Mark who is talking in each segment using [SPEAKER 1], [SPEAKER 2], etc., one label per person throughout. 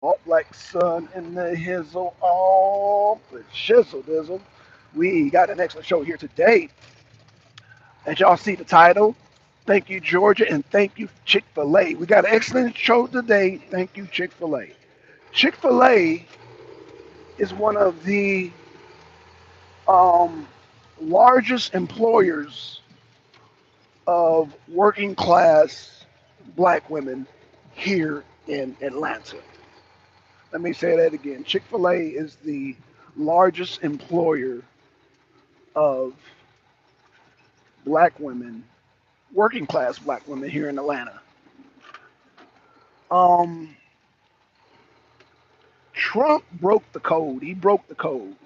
[SPEAKER 1] All black sun in the hizzle, all the shizzle dizzle. We got an excellent show here today. As y'all see the title, thank you, Georgia, and thank you, Chick-fil-A. We got an excellent show today. Thank you, Chick-fil-A. Chick-fil-A is one of the um, largest employers of working class black women here in Atlanta. Let me say that again. Chick-fil-A is the largest employer of black women, working class black women here in Atlanta. Um, Trump broke the code. He broke the code.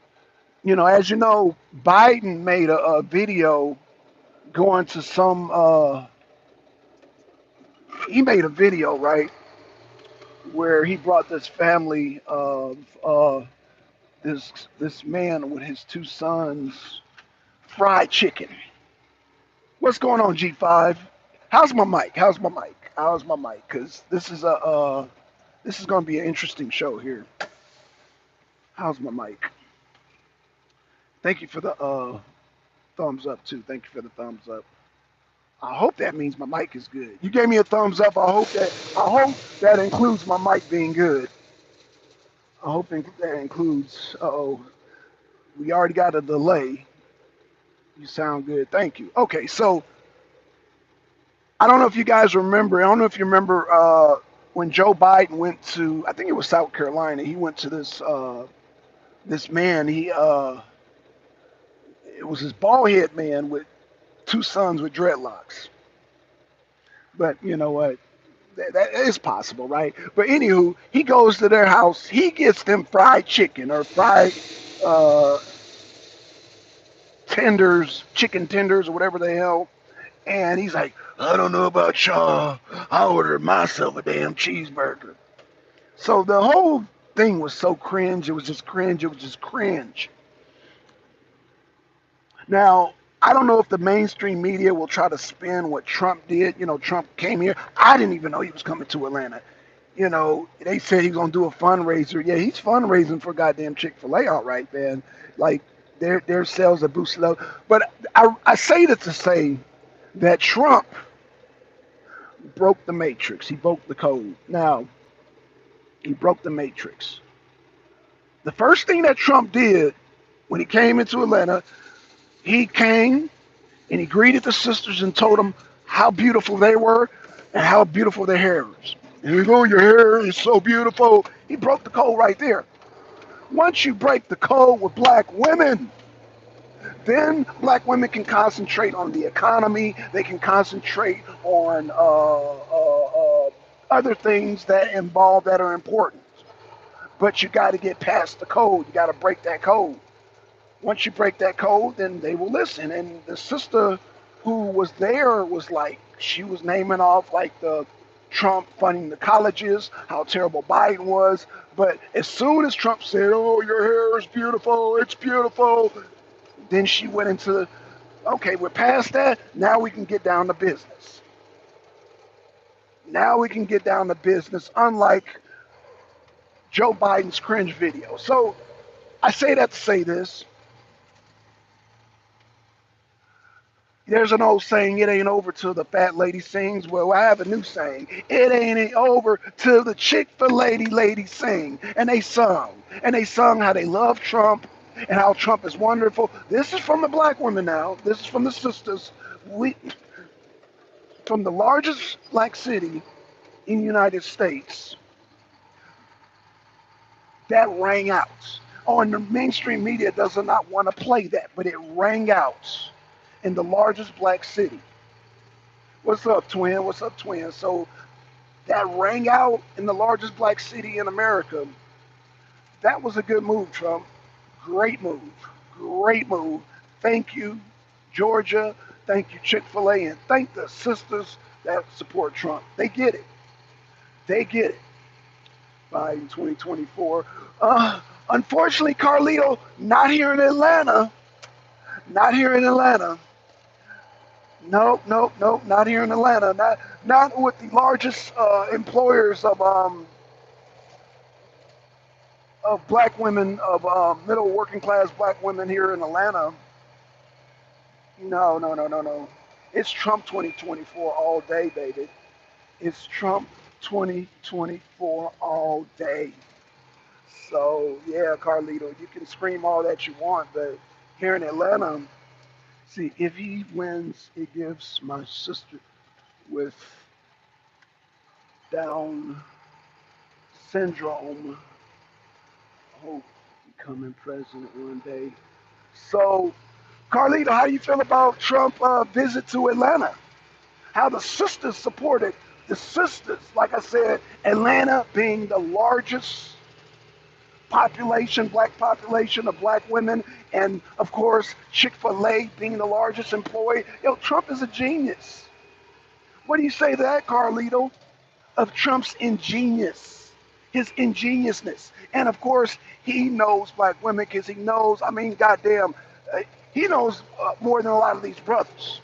[SPEAKER 1] As you know, Biden made a video going to some. He made a video, right, where he brought this family of this man with his two sons fried chicken. What's going on, G5? How's my mic? How's my mic? How's my mic? Because this is going to be an interesting show here. How's my mic? Thank you for the thumbs up too. Thank you for the thumbs up. I hope that means my mic is good. You gave me a thumbs up. I hope that includes my mic being good. I hope that includes. Oh, we already got a delay. You sound good. Thank you. Okay, so I don't know if you guys remember. I don't know if you remember when Joe Biden went to. I think it was South Carolina. He went to this man. It was this bald head man with two sons with dreadlocks. But you know what? That is possible, right? But anywho, he goes to their house. He gets them fried chicken or fried uh, tenders, chicken tenders or whatever the hell. And he's like, I don't know about y'all. I ordered myself a damn cheeseburger. So the whole thing was so cringe. It was just cringe. It was just cringe. Now, I don't know if the mainstream media will try to spin what Trump did. Trump came here. I didn't even know he was coming to Atlanta. They said he's gonna do a fundraiser. Yeah, he's fundraising for goddamn Chick-fil-A, all right, man. Like their sales are boosted up. But I say that to say that Trump broke the matrix. He broke the code. Now he broke the matrix. The first thing that Trump did when he came into Atlanta, he came and he greeted the sisters and told them how beautiful they were and how beautiful their hair was. And you go, your hair is so beautiful. He broke the code right there. Once you break the code with black women, then black women can concentrate on the economy. They can concentrate on other things that are important. But you got to get past the code. You got to break that code. Once you break that code, then they will listen. And the sister who was there was like, she was naming off like the Trump funding the colleges, how terrible Biden was. But as soon as Trump said, "Oh, your hair is beautiful, it's beautiful," then she went into, okay, we're past that. Now we can get down to business. Now we can get down to business, unlike Joe Biden's cringe video. So I say that to say this. There's an old saying, it ain't over till the fat lady sings. Well, I have a new saying. It ain't over till the Chick-fil-A ladies sing. And they sung. And they sung how they love Trump and how Trump is wonderful. This is from the black women now. This is from the sisters. We, from the largest black city in the United States, that rang out. Oh, and the mainstream media does not want to play that, but it rang out in the largest black city. What's up, twin? What's up, twin? So that rang out in the largest black city in America. That was a good move, Trump. Great move. Great move. Thank you, Georgia. Thank you, Chick-fil-A. And thank the sisters that support Trump. They get it. They get it. Biden 2024. Unfortunately, Carlito, not here in Atlanta. Not here in Atlanta. Nope, nope, nope. Not here in Atlanta. Not with the largest employers of of black women, of middle working class black women here in Atlanta. No, no, no, no, no. It's Trump 2024 all day, baby. It's Trump 2024 all day. So yeah, Carlito, you can scream all that you want, but here in Atlanta, see, if he wins, it gives my sister with Down syndrome hope becoming president one day. So, Carlito, how do you feel about Trump visit to Atlanta? How the sisters supported the sisters? Like I said, Atlanta being the largest population, black population of black women, and of course, Chick-fil-La being the largest employee. Yo, Trump is a genius. What do you say to that, Carlito? Of Trump's ingenious, his ingeniousness. And of course, he knows black women because he knows, I mean, goddamn, uh, he knows more than a lot of these brothers.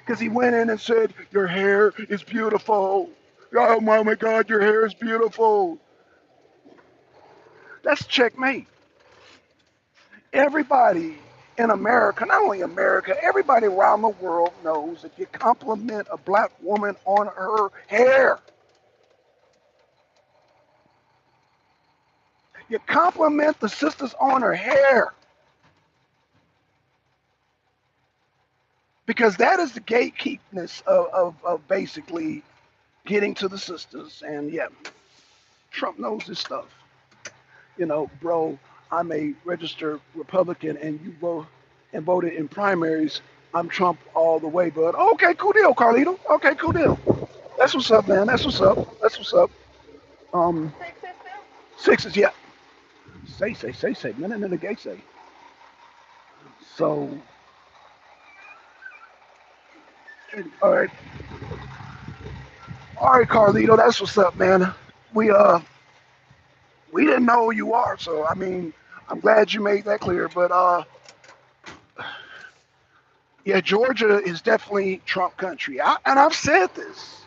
[SPEAKER 1] Because he went in and said, your hair is beautiful. Oh my God, your hair is beautiful. That's checkmate. Everybody in America, not only America, everybody around the world knows if you compliment a black woman on her hair, you compliment the sisters on her hair, because that is the gatekeepness of basically getting to the sisters. And yeah, Trump knows this stuff. You know, bro, I'm a registered Republican and you vote and voted in primaries. I'm Trump all the way, bud. Okay, cool deal, Carlito. Okay, cool deal. That's what's up, man. That's what's up. That's what's up. Um, Sixes, yeah. Say, minute and a gay say. So, all right, all right, Carlito. That's what's up, man. We we didn't know who you are, so I mean, I'm glad you made that clear. But yeah, Georgia is definitely Trump country, and I've said this.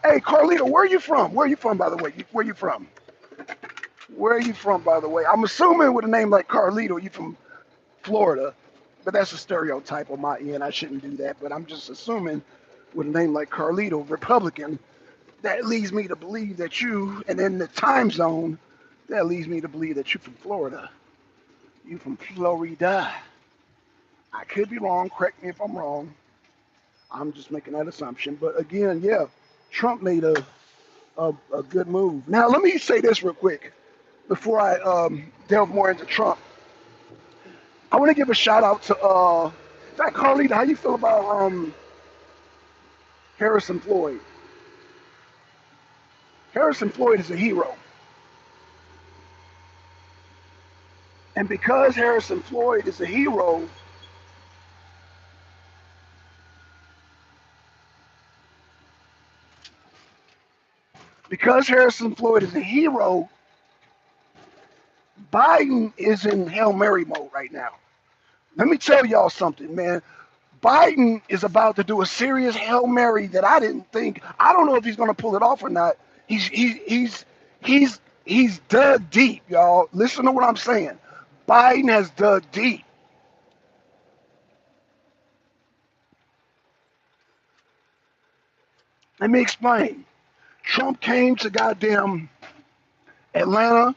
[SPEAKER 1] Hey, Carlito, where are you from? Where are you from, by the way? Where are you from? Where are you from, by the way? I'm assuming with a name like Carlito, you from Florida, but that's a stereotype on my end. I shouldn't do that, but I'm just assuming with a name like Carlito, Republican, that leads me to believe that you, and in the time zone, that leads me to believe that you're from Florida. You from Florida. I could be wrong. Correct me if I'm wrong. I'm just making that assumption. But again, yeah, Trump made a good move. Now, let me say this real quick before I delve more into Trump. I want to give a shout out to, in fact, Carlita, how you feel about Harrison Floyd? Harrison Floyd is a hero. And because Harrison Floyd is a hero, because Harrison Floyd is a hero, Biden is in Hail Mary mode right now. Let me tell y'all something, man. Biden is about to do a serious Hail Mary that I didn't think. I don't know if he's going to pull it off or not. He's dug deep, y'all. Listen to what I'm saying. Biden has dug deep. Let me explain. Trump came to goddamn Atlanta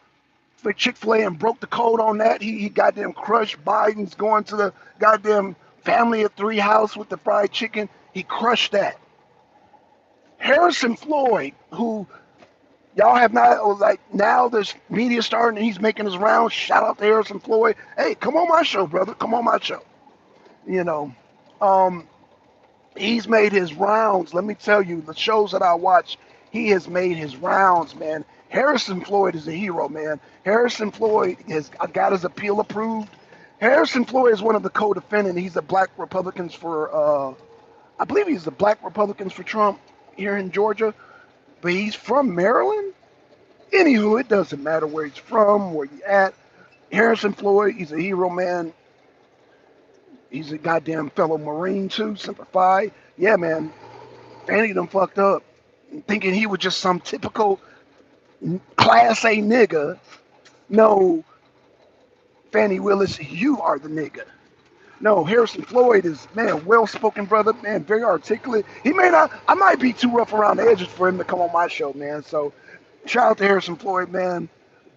[SPEAKER 1] for Chick-fil-A and broke the code on that. He goddamn crushed Biden's going to the goddamn family of three house with the fried chicken. He crushed that. Harrison Floyd, who y'all have not, like, now there's media starting and he's making his rounds. Shout out to Harrison Floyd. Hey, come on my show, brother. Come on my show. You know, um, he's made his rounds. Let me tell you, the shows that I watch, he has made his rounds, man. Harrison Floyd is a hero, man. Harrison Floyd has got his appeal approved. Harrison Floyd is one of the co-defendants. He's the black Republicans for, I believe he's the black Republicans for Trump here in Georgia, but he's from Maryland. Anywho, it doesn't matter where he's from, where he's at. Harrison Floyd, he's a hero, man. He's a goddamn fellow Marine too, Semper Fi. Yeah, man. Fanny done fucked up, thinking he was just some typical. Class A nigga. No, Fannie Willis, you are the nigga. No, Harrison Floyd is, man, well-spoken brother, man, very articulate. He may not, I might be too rough around the edges for him to come on my show, man. So shout out to Harrison Floyd, man.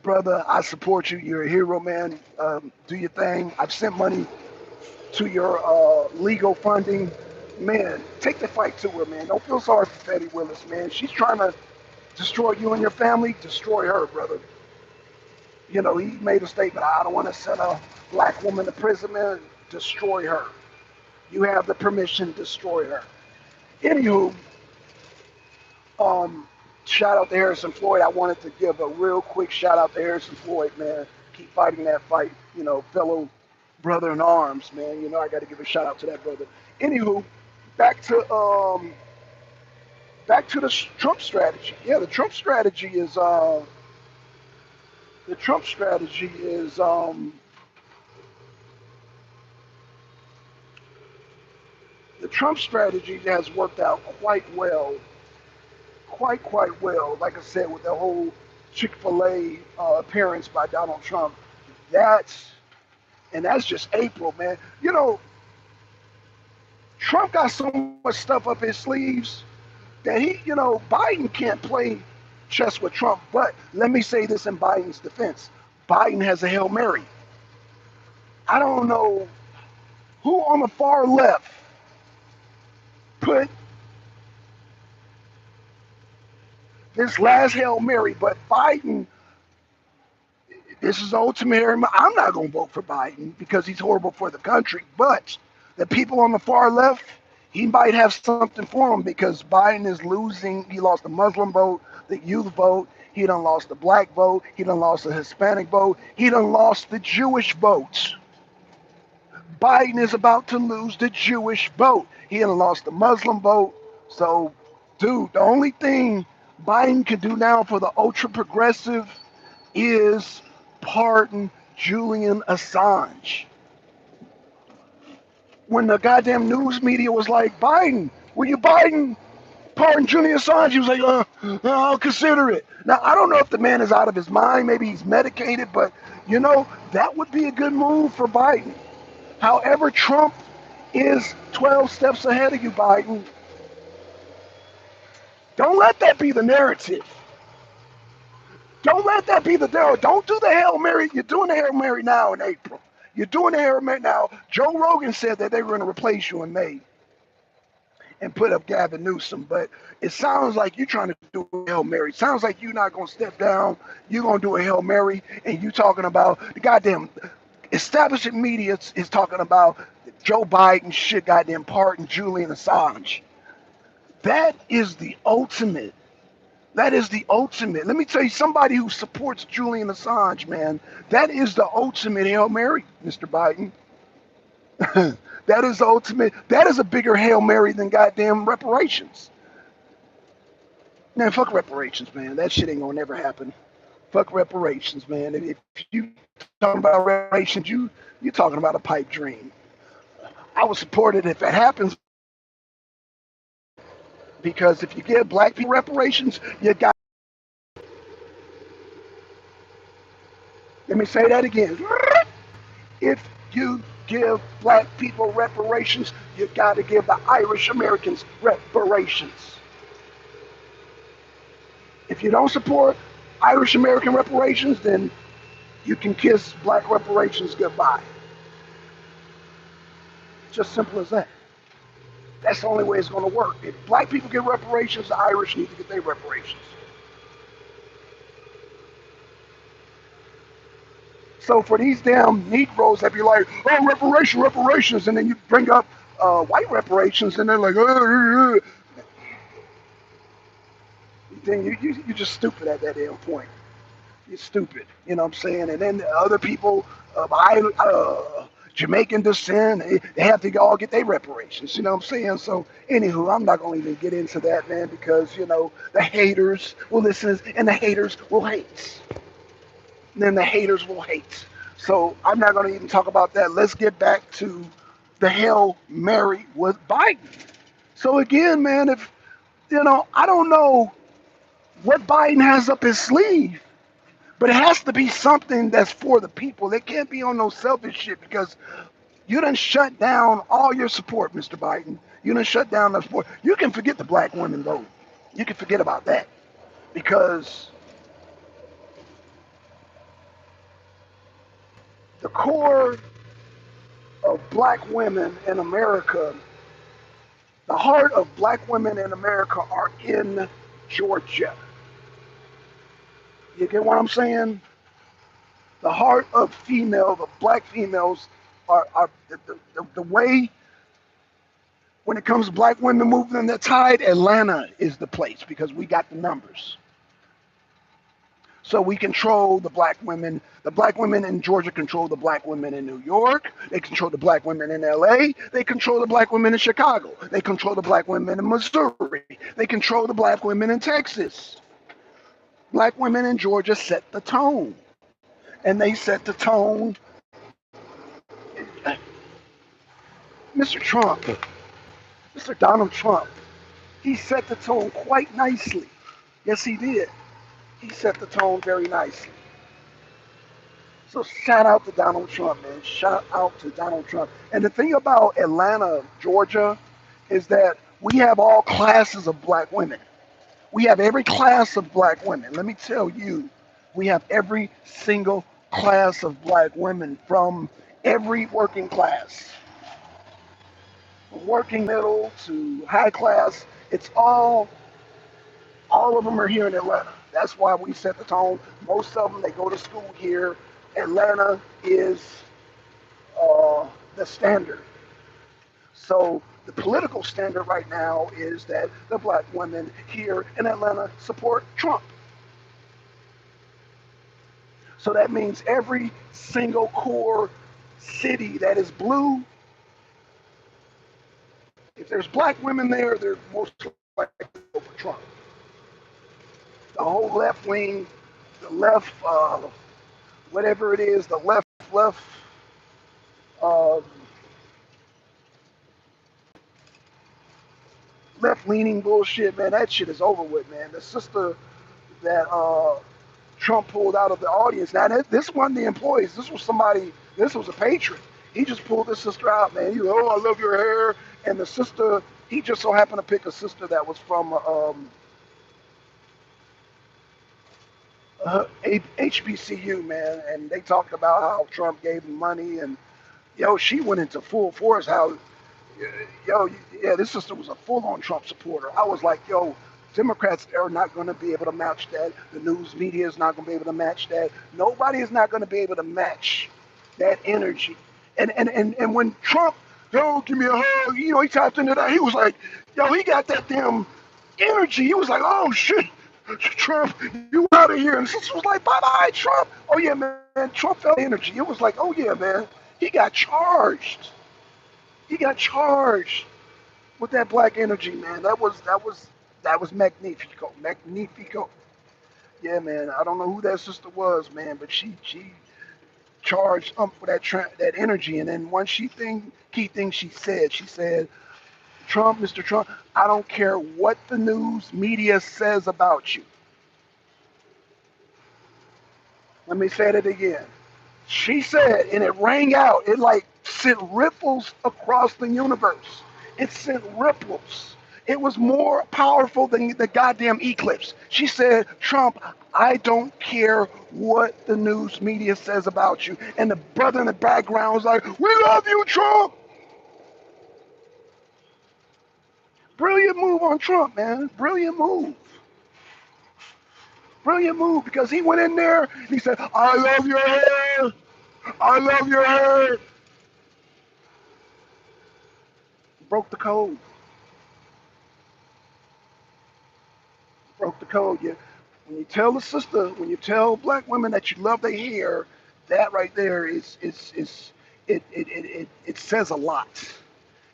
[SPEAKER 1] Brother, I support you. You're a hero, man. Do your thing. I've sent money to your legal funding. Man, take the fight to her, man. Don't feel sorry for Fannie Willis, man. She's trying to destroy you and your family. Destroy her, brother. You know, he made a statement. I don't want to send a black woman to prison, man. Destroy her. You have the permission to destroy her. Anywho, um, shout out to Harrison Floyd. I wanted to give a real quick shout out to Harrison Floyd, man. Keep fighting that fight, you know, fellow brother in arms, man. You know, I got to give a shout out to that brother. Anywho, back to the Trump strategy. Yeah, the Trump strategy is the Trump strategy has worked out quite well, quite well. Like I said, with the whole Chik-fil-la appearance by Donald Trump, that's that's just April, man. You know, Trump got so much stuff up his sleeves that Biden can't play chess with Trump. But let me say this in Biden's defense: Biden has a Hail Mary. I don't know who on the far left put this last Hail Mary, but Biden, this is the ultimate Hail Mary. I'm not going to vote for Biden because he's horrible for the country, but the people on the far left, he might have something for him because Biden is losing. He lost the Muslim vote, the youth vote. He done lost the black vote. He done lost the Hispanic vote. He done lost the Jewish votes. Biden is about to lose the Jewish vote. He done lost the Muslim vote. So, dude, the only thing Biden can do now for the ultra progressive is pardon Julian Assange. When the goddamn news media was like, Biden, will you Biden pardon Julian Assange? He was like, I'll consider it. Now, I don't know if the man is out of his mind. Maybe he's medicated, but, that would be a good move for Biden. However, Trump is 12 steps ahead of you, Biden. Don't let that be the narrative. Don't let that be the narrative. Don't do the Hail Mary. You're doing the Hail Mary now in April. You're doing the Hail Mary now. Joe Rogan said that they were going to replace you in May and put up Gavin Newsom, but it sounds like you're trying to do a Hail Mary. It sounds like you're not going to step down. You're going to do a Hail Mary, and you talking about the goddamn establishment media is talking about Joe Biden should goddamn pardon Julian Assange. That is the ultimate. That is the ultimate. Let me tell you, somebody who supports Julian Assange, man, that is the ultimate Hail Mary, Mr. Biden. That is the ultimate. That is a bigger Hail Mary than goddamn reparations. Man, fuck reparations, man. That shit ain't gonna never happen. Fuck reparations, man. If you talking about reparations, you're talking about a pipe dream. I would support it if it happens, because if you give black people reparations, you got. Let me say that again. If you give black people reparations, you got to give the Irish Americans reparations. If you don't support Irish American reparations, then you can kiss black reparations goodbye. Just simple as that. That's the only way it's going to work. If black people get reparations, the Irish need to get their reparations. So for these damn Negroes that be like, oh, reparations, and then you bring up white reparations, and they're like, then you're just stupid at that damn point. You're stupid, you know what I'm saying? And then the other people of Jamaican descent, they have to all get their reparations, you know what I'm saying? So anywho, I'm not going to even get into that, man, because, the haters will listen and the haters will hate. And then the haters will hate. So I'm not going to even talk about that. Let's get back to the Hail Mary with Biden. So again, man, if, I don't know what Biden has up his sleeve. But it has to be something that's for the people. It can't be on no selfish shit because you done shut down all your support, Mr. Biden. You done shut down the support. You can forget the black women vote. You can forget about that because the core of black women in America, the heart of black women in America are in Georgia. You get what I'm saying? The heart of the black females are the way when it comes to black women moving the tide, Atlanta is the place because we got the numbers. So we control the black women. The black women in Georgia control the black women in New York. They control the black women in LA. They control the black women in Chicago. They control the black women in Missouri. They control the black women in Texas. Black women in Georgia set the tone. And they set the tone. Mr. Trump, Mr. Donald Trump, he set the tone quite nicely. Yes, he did. He set the tone very nicely. So shout out to Donald Trump, man. Shout out to Donald Trump. And the thing about Atlanta, Georgia, is that we have all classes of black women. We have every class of black women. Let me tell you, we have every single class of black women from every working class. From working middle to high class, it's all of them are here in Atlanta. That's why we set the tone. Most of them, they go to school here. Atlanta is the standard. So the political standard right now is that the black women here in Atlanta support Trump. So that means every single core city that is blue, if there's black women there, they're most likely to vote for Trump. The whole left wing, the left, whatever it is, the left, uh, left-leaning bullshit, man, that shit is over with, man. The sister that Trump pulled out of the audience, now this wasn't the employees, this was somebody, this was a patron. He just pulled this sister out, man. He was, oh, I love your hair. And the sister, he just so happened to pick a sister that was from HBCU, man. And they talked about how Trump gave him money. And, yo, she went into full force how, yo, yeah, this sister was a full-on Trump supporter. I was like, yo, Democrats are not going to be able to match that. The news media is not going to be able to match that. Nobody is not going to be able to match that energy. And when Trump, yo, give me a hug, you know, he tapped into that. He was like, yo, he got that damn energy. He was like, oh, shit, Trump, you out of here. And the sister was like, bye-bye, Trump. Oh, yeah, man, Trump felt energy. It was like, oh, yeah, man, he got charged. He got charged with that black energy, man. That was magnifico, magnifico. Yeah, man. I don't know who that sister was, man, but she charged for that energy. And then one key thing she said, Trump, Mr. Trump, I don't care what the news media says about you. Let me say it again. She said, and it rang out. It like sent ripples across the universe. It sent ripples. It was more powerful than the goddamn eclipse. She said, Trump, I don't care what the news media says about you. And the brother in the background was like, we love you, Trump. Brilliant move on Trump, man. Brilliant move. Brilliant move because he went in there and he said, I love your hair. I love your hair. Broke the code. Broke the code. Yeah. When you tell the sister, when you tell black women that you love their hair, that right there it says a lot.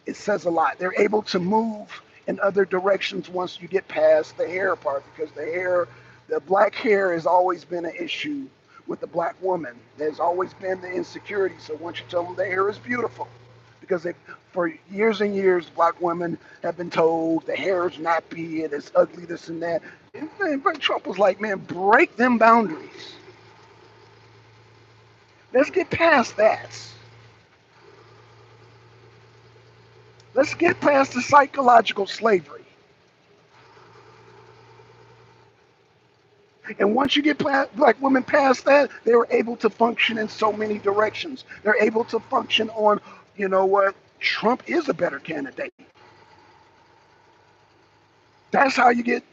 [SPEAKER 1] It says a lot. They're able to move in other directions once you get past the hair part because the black hair has always been an issue with the black woman. There's always been the insecurity. So once you tell them their hair is beautiful, because for years and years, black women have been told the hair is nappy and it's ugly, this and that. Man, but Trump was like, man, break them boundaries. Let's get past that. Let's get past the psychological slavery. And once you get black women past that, they were able to function in so many directions. They're able to function on, you know what, Trump is a better candidate. That's how you get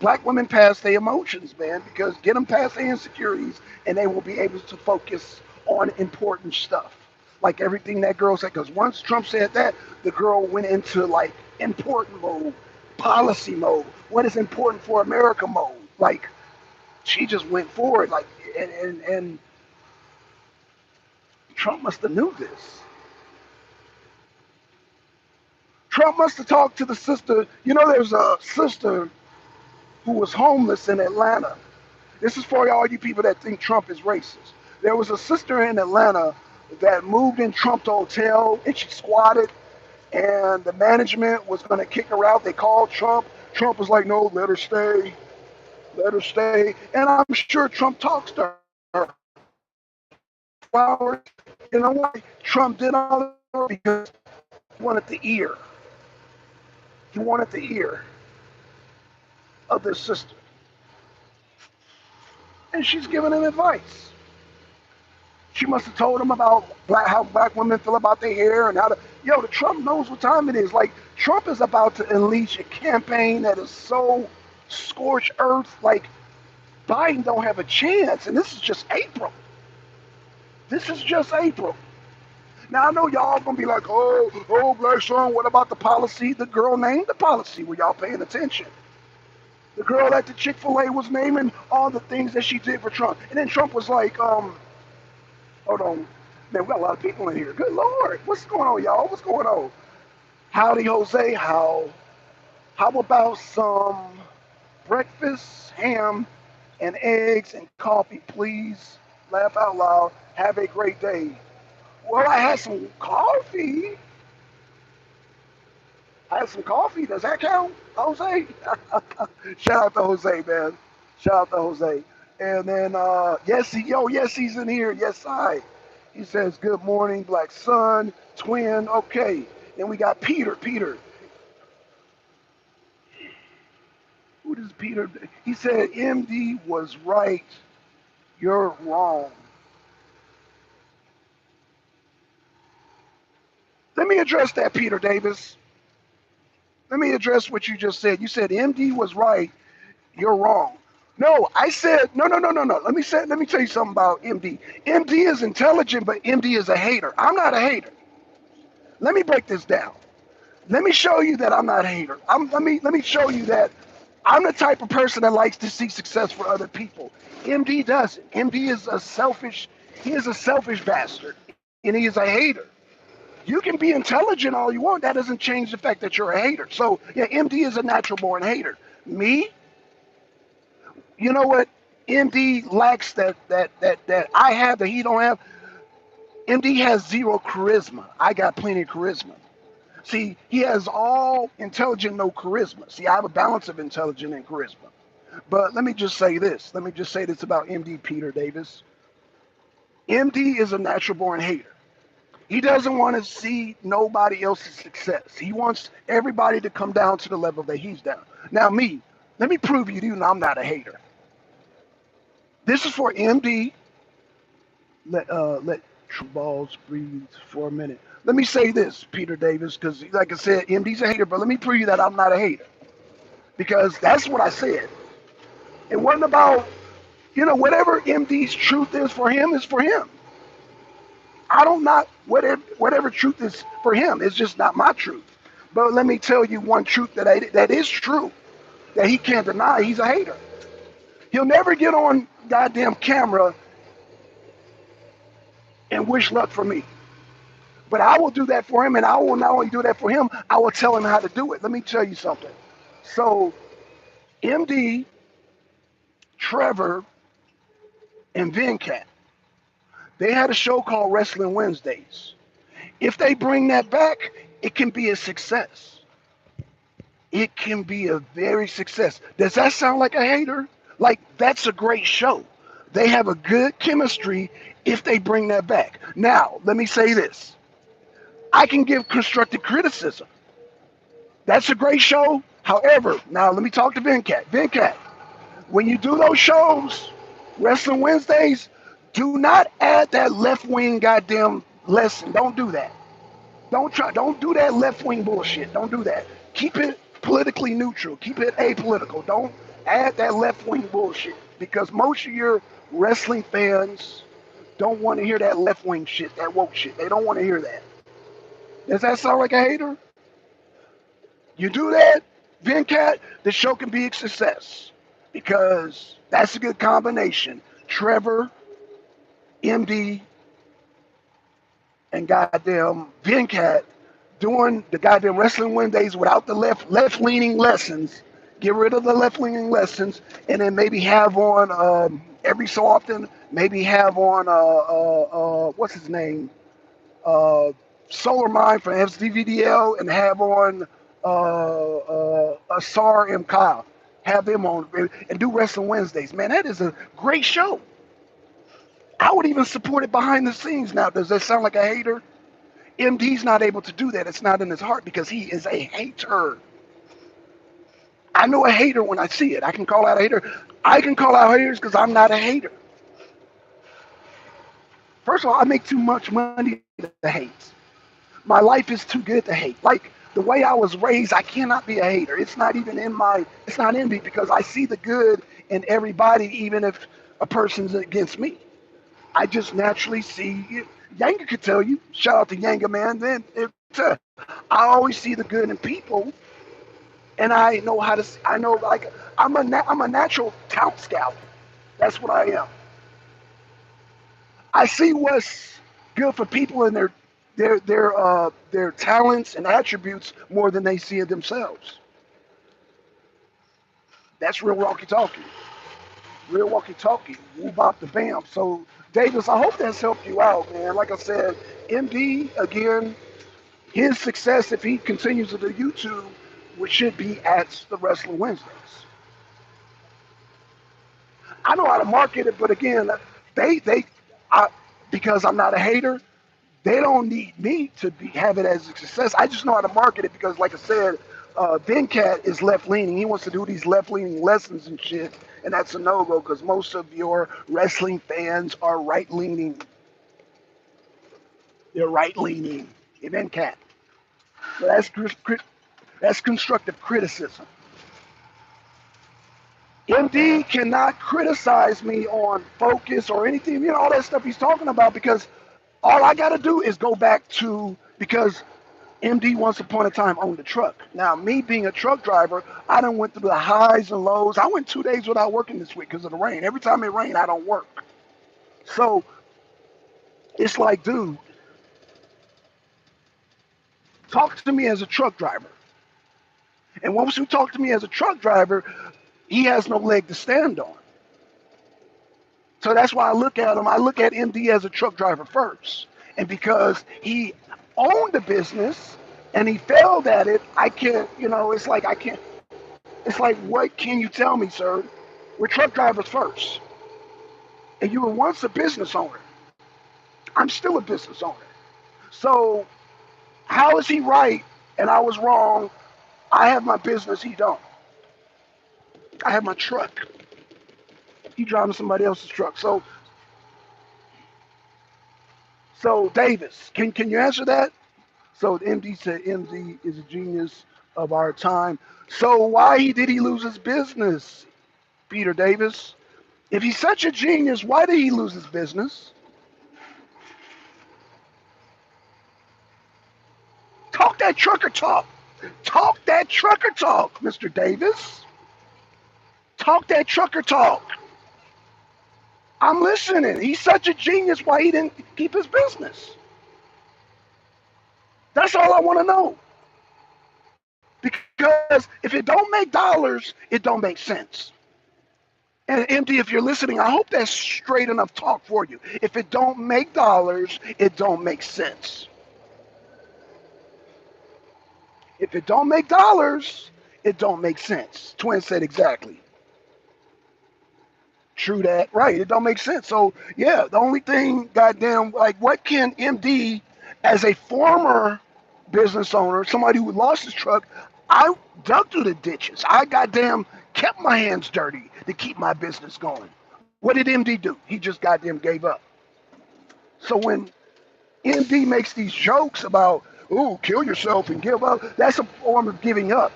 [SPEAKER 1] black women past their emotions, man, because get them past their insecurities and they will be able to focus on important stuff. Like everything that girl said, because once Trump said that, the girl went into like important mode, policy mode, what is important for America mode. Like she just went forward, like, and Trump must have knew this. Trump must have talked to the sister. You know, there's a sister who was homeless in Atlanta. This is for all you people that think Trump is racist. There was a sister in Atlanta that moved in Trump's hotel and she squatted, and the management was going to kick her out. They called Trump. Trump was like, no, let her stay, let her stay. And I'm sure Trump talks to her. Flowers. You know why Trump did all that? Because he wanted the ear. He wanted the ear of this sister. And she's giving him advice. She must have told him about how black women feel about their hair and how to. Yo, the Trump knows what time it is. Like Trump is about to unleash a campaign that is so scorched earth. Like Biden don't have a chance, and this is just April. This is just April. Now I know y'all gonna be like, oh, Blackson, what about the policy? The girl named the policy. Were y'all paying attention? The girl at the Chik-fil-La was naming all the things that she did for Trump, and then Trump was like, hold on. Man, we got a lot of people in here. Good Lord. What's going on, y'all? What's going on? Howdy, Jose. How about some breakfast, ham, and eggs and coffee, please? Laugh out loud. Have a great day. Well, I had some coffee. I had some coffee. Does that count, Jose? Shout out to Jose, man. Shout out to Jose. And then, yes, he's in here. Yes, I. He says, good morning, Black Sun, twin. Okay. Then we got Peter. Peter. Who does Peter? He said, MD was right. You're wrong. Let me address that, Peter Davis. Let me address what you just said. You said MD was right. You're wrong. No, I said no, no, no, no, no. Let me tell you something about MD. MD is intelligent, but MD is a hater. I'm not a hater. Let me break this down. Let me show you that I'm not a hater. Let me show you that I'm the type of person that likes to see success for other people. MD doesn't. MD is a selfish. He is a selfish bastard, and he is a hater. You can be intelligent all you want. That doesn't change the fact that you're a hater. So yeah, MD is a natural born hater. Me, you know what? MD lacks that I have that he don't have. MD has zero charisma. I got plenty of charisma. See, he has all intelligent, no charisma. See, I have a balance of intelligent and charisma. But let me just say this. Let me just say this about MD Peter Davis. MD is a natural born hater. He doesn't want to see nobody else's success. He wants everybody to come down to the level that he's down. Now, me, let me prove you to you I'm not a hater. This is for MD. Let true balls breathe for a minute. Let me say this, Peter Davis, because like I said, MD's a hater, but let me prove you that I'm not a hater. Because that's what I said. It wasn't about, whatever MD's truth is for him is for him. I don't not whatever truth is for him. It's just not my truth. But let me tell you one truth that is true, that he can't deny. He's a hater. He'll never get on goddamn camera and wish luck for me. But I will do that for him, and I will not only do that for him, I will tell him how to do it. Let me tell you something. So, MD, Trevor, and Venkat, they had a show called Wrestling Wednesdays. If they bring that back, it can be a success. it can be a very success. Does that sound like a hater? Like, that's a great show. They have a good chemistry if they bring that back. Now, let me say this. I can give constructive criticism. That's a great show. However, now let me talk to Venkat. Venkat, when you do those shows, Wrestling Wednesdays, do not add that left wing goddamn lesson. Don't do that. Don't do that left wing bullshit. Don't do that. Keep it politically neutral. Keep it apolitical. Don't add that left wing bullshit because most of your wrestling fans don't want to hear that left wing shit, that woke shit. They don't want to hear that. Does that sound like a hater? You do that, Venkat, the show can be a success because that's a good combination. Trevor, MD, and goddamn Venkat doing the goddamn Wrestling Wednesdays without the left leaning lessons. Get rid of the left leaning lessons, and then maybe have on every so often. Maybe have on what's his name, Solar Mind from FDVDL, and have on Asar M. Kyle. Have them on and do Wrestling Wednesdays. Man, that is a great show. I would even support it behind the scenes now. Does that sound like a hater? MD's not able to do that. It's not in his heart because he is a hater. I know a hater when I see it. I can call out a hater. I can call out haters because I'm not a hater. First of all, I make too much money to hate. My life is too good to hate. Like the way I was raised, I cannot be a hater. It's not even it's not in me because I see the good in everybody, even if a person's against me. I just naturally see it. Yanga could tell you. Shout out to Yanga, man. I always see the good in people, and I know how to. I know like I'm a natural talent scout. That's what I am. I see what's good for people and their talents and attributes more than they see it themselves. That's real walkie-talkie. Real walkie-talkie. Woo bop the bam. So Davis, I hope that's helped you out, man. Like I said, MD again, his success if he continues to do YouTube, which should be at the Wrestling Wednesdays. I know how to market it, but again, I, because I'm not a hater, they don't need me to have it as a success. I just know how to market it because, like I said, Venkat is left leaning. He wants to do these left leaning lessons and shit, and that's a no go because most of your wrestling fans are right leaning. They're right leaning. Venkat. So that's constructive criticism. MD cannot criticize me on focus or anything, all that stuff he's talking about because all I got to do is go back to, because MD once upon a time owned a truck. Now, me being a truck driver, I done went through the highs and lows. I went 2 days without working this week because of the rain. Every time it rains, I don't work. So it's like, dude, talk to me as a truck driver. And once you talk to me as a truck driver, he has no leg to stand on. So that's why I look at him. I look at MD as a truck driver first. And because he owned the business and he failed at it, I can't, it's like I can't. It's like, what can you tell me, sir? We're truck drivers first. And you were once a business owner. I'm still a business owner. So how is he right and I was wrong? I have my business, he don't. I have my truck. He driving somebody else's truck. So Davis, can you answer that? So MD said MD is a genius of our time. So why did he lose his business, Peter Davis? If he's such a genius, why did he lose his business? Talk that trucker talk. Talk that trucker talk, Mr. Davis. Talk that trucker talk. I'm listening. He's such a genius. Why he didn't keep his business? That's all I want to know. Because if it don't make dollars, it don't make sense. And MD, if you're listening, I hope that's straight enough talk for you. If it don't make dollars, it don't make sense. If it don't make dollars, It don't make sense. Twin said exactly. True that. Right. It don't make sense. So yeah, the only thing, goddamn, like what can MD, as a former business owner, somebody who lost his truck, I dug through the ditches. I goddamn kept my hands dirty to keep my business going. What did MD do? He just goddamn gave up. So when MD makes these jokes about, "Ooh, kill yourself and give up," that's a form of giving up.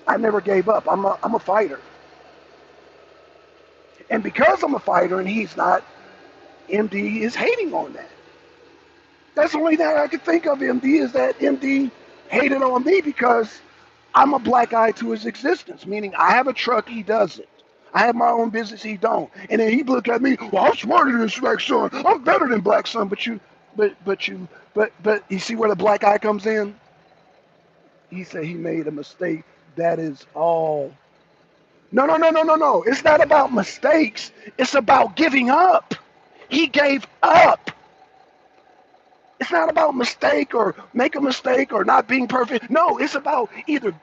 [SPEAKER 1] I never gave up. I'm a fighter. And because I'm a fighter and he's not, MD is hating on that. That's the only thing I could think of, MD, is that MD hated on me because I'm a black eye to his existence, meaning I have a truck, he doesn't. I have my own business, he don't. And then he looked at me, "Well, I'm smarter than this Black Son. I'm better than Black Son." But you see where the black eye comes in? He said he made a mistake. That is all. No, no, no, no, no, no. It's not about mistakes. It's about giving up. He gave up. It's not about mistake or make a mistake or not being perfect. No, it's about either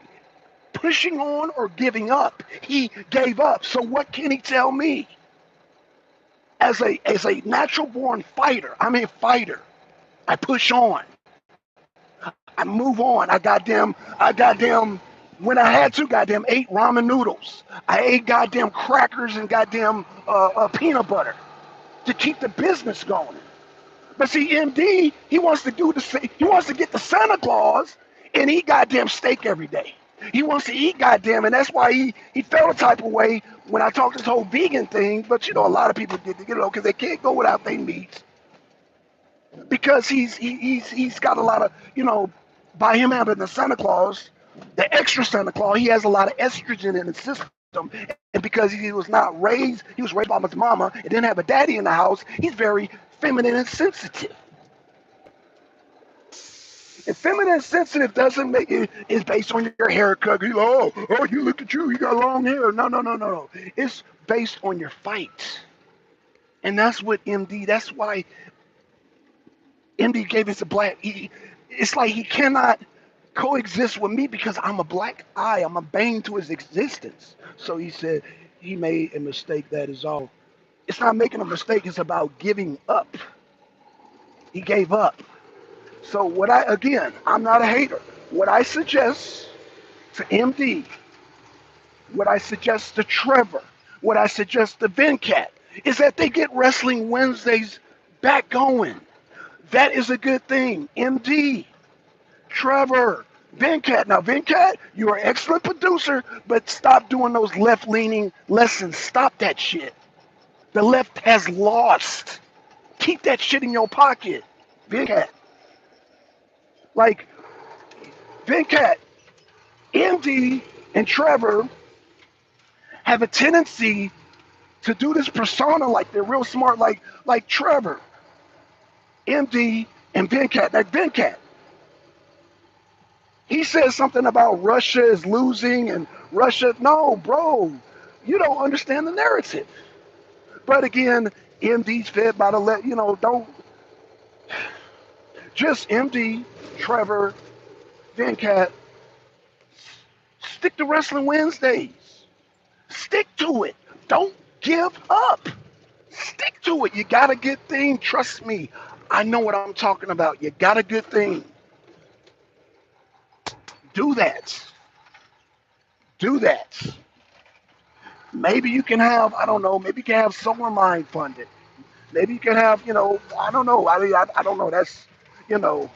[SPEAKER 1] pushing on or giving up. He gave up. So what can he tell me? As a natural born fighter, I'm a fighter. I push on. I move on. I goddamn, when I had to, goddamn, ate ramen noodles. I ate goddamn crackers and goddamn peanut butter to keep the business going. But see, MD, he wants to he wants to get the Santa Claus and eat goddamn steak every day. He wants to eat goddamn, and that's why he felt a type of way when I talked this whole vegan thing. But you know, a lot of people get because they can't go without their meat because he's got a lot of, by him having the Santa Claus, the extra Santa Claus, he has a lot of estrogen in his system. And because he was raised by his mama and didn't have a daddy in the house, he's very feminine and sensitive. And feminine and sensitive doesn't make it is based on your haircut. You know, oh, you look at you got long hair. No, no, no, no, no. It's based on your fight. And that's what MD, that's why MD gave us a black. It's like he cannot coexist with me because I'm a black eye. I'm a bane to his existence. So he said he made a mistake. That is all. It's not making a mistake. It's about giving up. He gave up. So I'm not a hater. What I suggest to MD, what I suggest to Trevor, what I suggest to Venkat is that they get Wrestling Wednesdays back going. That is a good thing. MD, Trevor, Venkat. Now, Venkat, you're an excellent producer, but stop doing those left-leaning lessons. Stop that shit. The left has lost. Keep that shit in your pocket, Venkat. Like, Venkat, MD, and Trevor have a tendency to do this persona like they're real smart, like Trevor, MD, and Venkat. Like Venkat, he says something about Russia is losing and Russia. No, bro, you don't understand the narrative. But again, MD's fed by the don't just MD, Trevor, Venkat, stick to Wrestling Wednesdays. Stick to it. Don't give up. Stick to it. You got a good thing. Trust me. I know what I'm talking about. You got a good thing. Do that. Do that. Maybe you can have, I don't know, maybe you can have Solar Mind funded. Maybe you can have, I don't know. I don't know. That's, you know,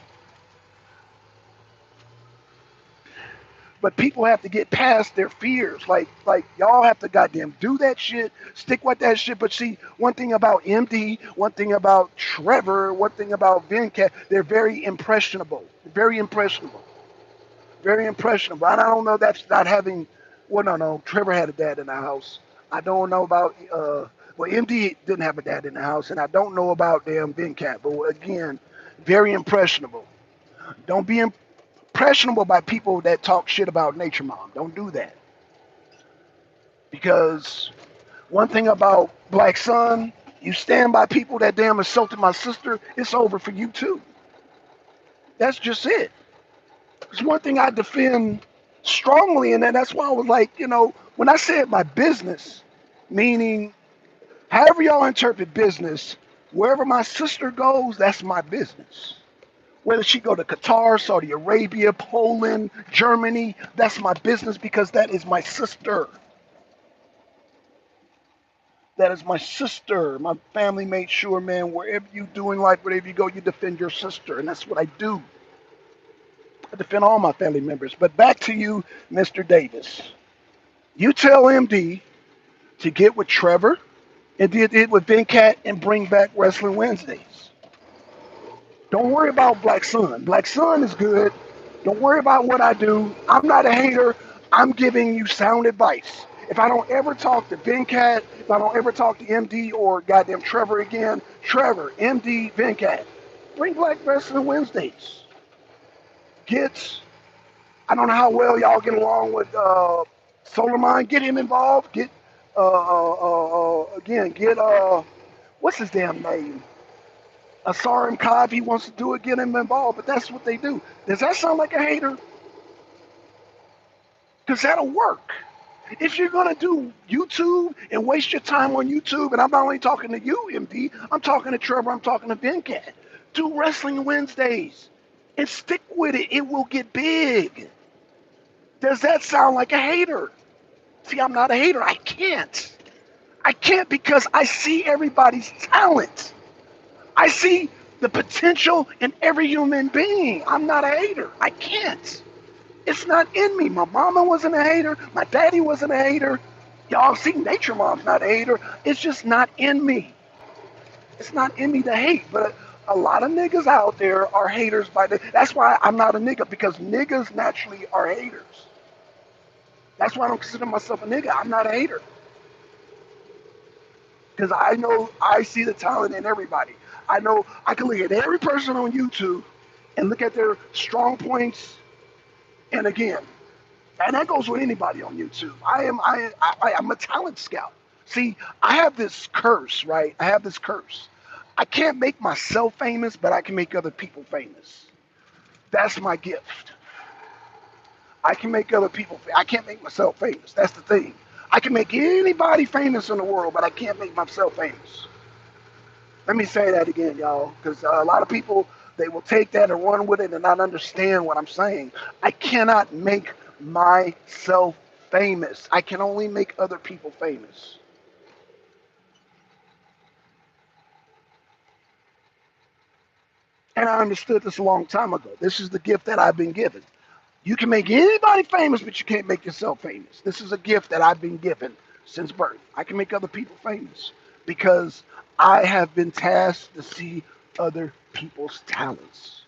[SPEAKER 1] but people have to get past their fears. Like y'all have to goddamn do that shit, stick with that shit. But see, one thing about MD, one thing about Trevor, one thing about Venkat, they're very impressionable. Very impressionable. Very impressionable. And I don't know that's not having. Well, no. Trevor had a dad in the house. I don't know about. Well, MD didn't have a dad in the house, and I don't know about damn Venkat. But again, very impressionable. Don't be impressionable by people that talk shit about Nature Mom. Don't do that. Because one thing about Black Son, you stand by people that damn assaulted my sister, it's over for you too. That's just it. It's one thing I defend strongly in that. That's why I was like, when I said my business, meaning however y'all interpret business, wherever my sister goes, that's my business. Whether she go to Qatar, Saudi Arabia, Poland, Germany, that's my business because that is my sister. That is my sister. My family made sure, man, wherever you do in life, wherever you go, you defend your sister. And that's what I do. I defend all my family members. But back to you, Mr. Davis. You tell MD to get with Trevor and did it with Venkat and bring back Wrestling Wednesdays. Don't worry about Black Sun. Black Sun is good. Don't worry about what I do. I'm not a hater. I'm giving you sound advice. If I don't ever talk to Venkat, if I don't ever talk to MD or goddamn Trevor again, Trevor, MD, Venkat, bring Black Wrestling Wednesdays. Get, I don't know how well y'all get along with Solar Mind. Get him involved. Get, again, get, what's his damn name? Asar Cobb, he wants to do it, get him involved, but that's what they do. Does that sound like a hater? Because that'll work. If you're going to do YouTube and waste your time on YouTube, and I'm not only talking to you, MD, I'm talking to Trevor, I'm talking to Venkat, do Wrestling Wednesdays and stick with it. It will get big. Does that sound like a hater? See, I'm not a hater. I can't. I can't because I see everybody's talent. I see the potential in every human being. I'm not a hater. I can't. It's not in me. My mama wasn't a hater. My daddy wasn't a hater. Y'all see, Nature Mom's not a hater. It's just not in me. It's not in me to hate. But a lot of niggas out there are haters by the. That's why I'm not a nigga, because niggas naturally are haters. That's why I don't consider myself a nigga. I'm not a hater. Because I know I see the talent in everybody. I know I can look at every person on YouTube and look at their strong points. And again, and that goes with anybody on YouTube. I'm a talent scout. See, I have this curse, right? I have this curse. I can't make myself famous, but I can make other people famous. That's my gift. I can make other people. I can't make myself famous. That's the thing. I can make anybody famous in the world, but I can't make myself famous. Let me say that again, y'all, because a lot of people, they will take that and run with it and not understand what I'm saying. I cannot make myself famous. I can only make other people famous. And I understood this a long time ago. This is the gift that I've been given. You can make anybody famous, but you can't make yourself famous. This is a gift that I've been given since birth. I can make other people famous because I have been tasked to see other people's talents.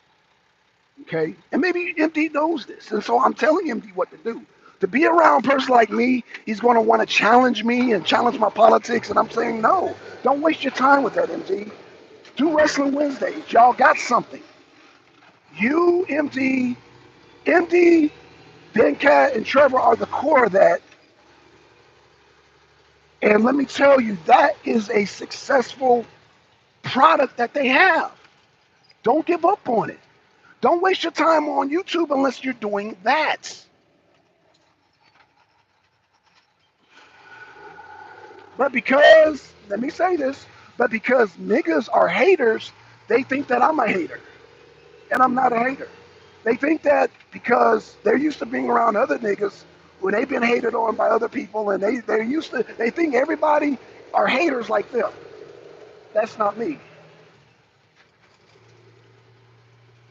[SPEAKER 1] Okay? And maybe MD knows this. And so I'm telling MD what to do. To be around a person like me, he's going to want to challenge me and challenge my politics. And I'm saying, no, don't waste your time with that, MD. Do Wrestling Wednesdays. Y'all got something. You, MD, Venkat, and Trevor are the core of that. And let me tell you, that is a successful product that they have. Don't give up on it. Don't waste your time on YouTube unless you're doing that. But because, let me say this, but because niggas are haters, they think that I'm a hater. And I'm not a hater. They think that because they're used to being around other niggas when they've been hated on by other people and they think everybody are haters like them. That's not me.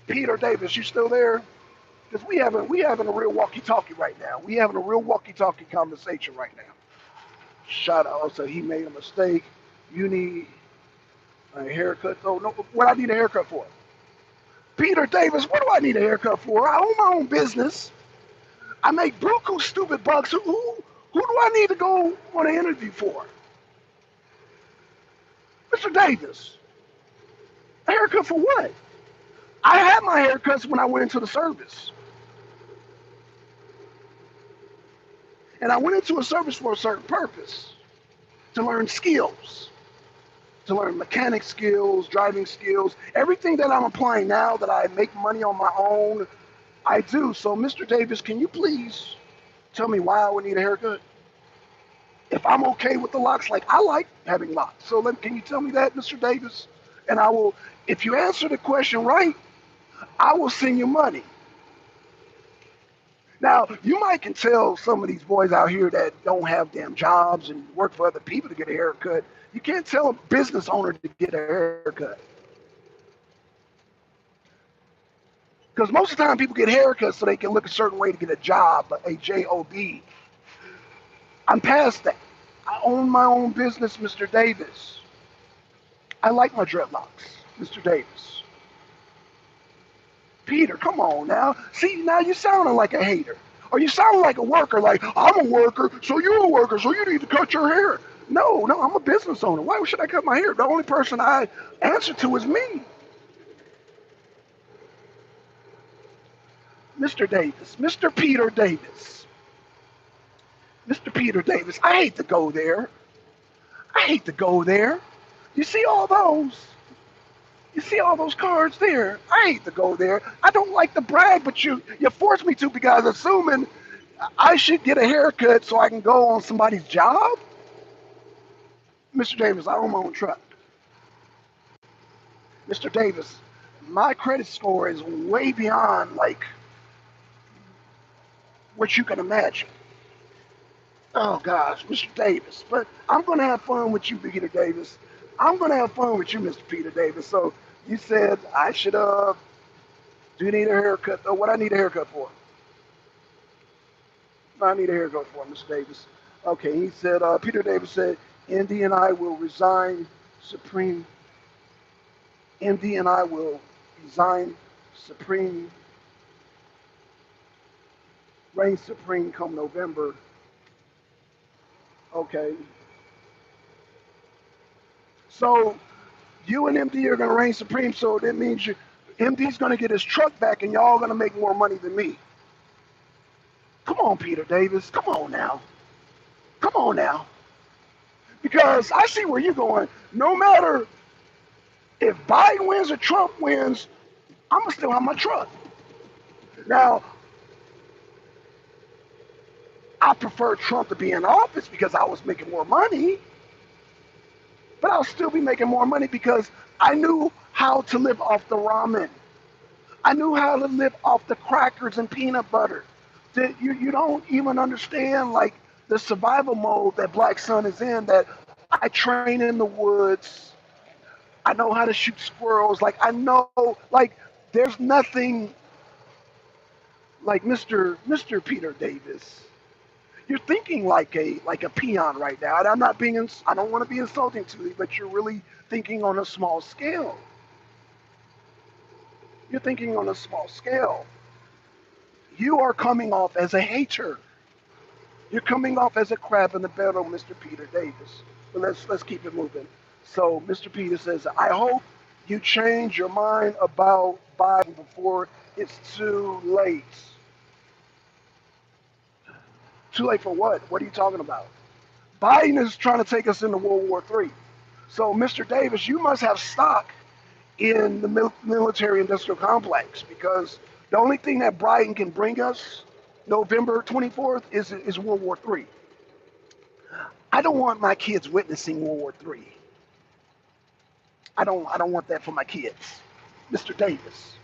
[SPEAKER 1] Peter Davis, you still there? Because we having a real walkie-talkie right now. We having a real walkie-talkie conversation right now. Shout out. So he made a mistake. You need a haircut. Oh no, what I need a haircut for? Peter Davis, what do I need a haircut for? I own my own business. I make buku stupid bucks. Who do I need to go on an interview for? Mr. Davis, a haircut for what? I had my haircuts when I went into the service. And I went into a service for a certain purpose, to learn skills, to learn mechanic skills, driving skills, everything that I'm applying now that I make money on my own. I do. So, Mr. Davis, can you please tell me why I would need a haircut? If I'm okay with the locks, like I like having locks. So, can you tell me that, Mr. Davis? And I will, if you answer the question right, I will send you money. Now, you might can tell some of these boys out here that don't have damn jobs and work for other people to get a haircut. You can't tell a business owner to get a haircut. Because most of the time people get haircuts so they can look a certain way to get a job, a job. I'm past that. I own my own business, Mr. Davis. I like my dreadlocks, Mr. Davis. Peter, come on now. See, now you sounding like a hater. Or you sound like a worker, like, I'm a worker, so you're a worker, so you need to cut your hair. No, no, I'm a business owner. Why should I cut my hair? The only person I answer to is me. Mr. Davis, Mr. Peter Davis, Mr. Peter Davis. I hate to go there. I hate to go there. You see all those? You see all those cards there? I hate to go there. I don't like to brag, but you force me to because assuming I should get a haircut so I can go on somebody's job. Mr. Davis, I own my own truck. Mr. Davis, my credit score is way beyond like what you can imagine. Oh gosh, Mr. Davis. But I'm gonna have fun with you, Peter Davis. I'm gonna have fun with you, Mr. Peter Davis. So you said I should do you need a haircut? Oh, what I need a haircut for? I need a haircut for, Mr. Davis. Okay, he said Peter Davis said Indy and I will resign supreme MD and I will resign supreme reign supreme come November. Okay. So you and MD are gonna reign supreme, so that means MD's gonna get his truck back and y'all gonna make more money than me. Come on, Peter Davis. Come on now. Come on now. Because I see where you're going. No matter if Biden wins or Trump wins, I'm gonna still have my truck. Now, I prefer Trump to be in office because I was making more money, but I'll still be making more money because I knew how to live off the ramen. I knew how to live off the crackers and peanut butter. You don't even understand like the survival mode that Black Sun is in, that I train in the woods. I know how to shoot squirrels. Like I know, like there's nothing like Mr. Peter Davis. You're thinking like a peon right now. And I'm not being. I don't want to be insulting to you, but you're really thinking on a small scale. You're thinking on a small scale. You are coming off as a hater. You're coming off as a crab in the barrel, Mr. Peter Davis. But let's keep it moving. So Mr. Peter says, I hope you change your mind about Biden before it's too late. Too late for what? What are you talking about? Biden is trying to take us into World War III. So, Mr. Davis, you must have stock in the military industrial complex because the only thing that Biden can bring us November 24th is World War III. I don't want my kids witnessing World War III. I don't want that for my kids. Mr. Davis.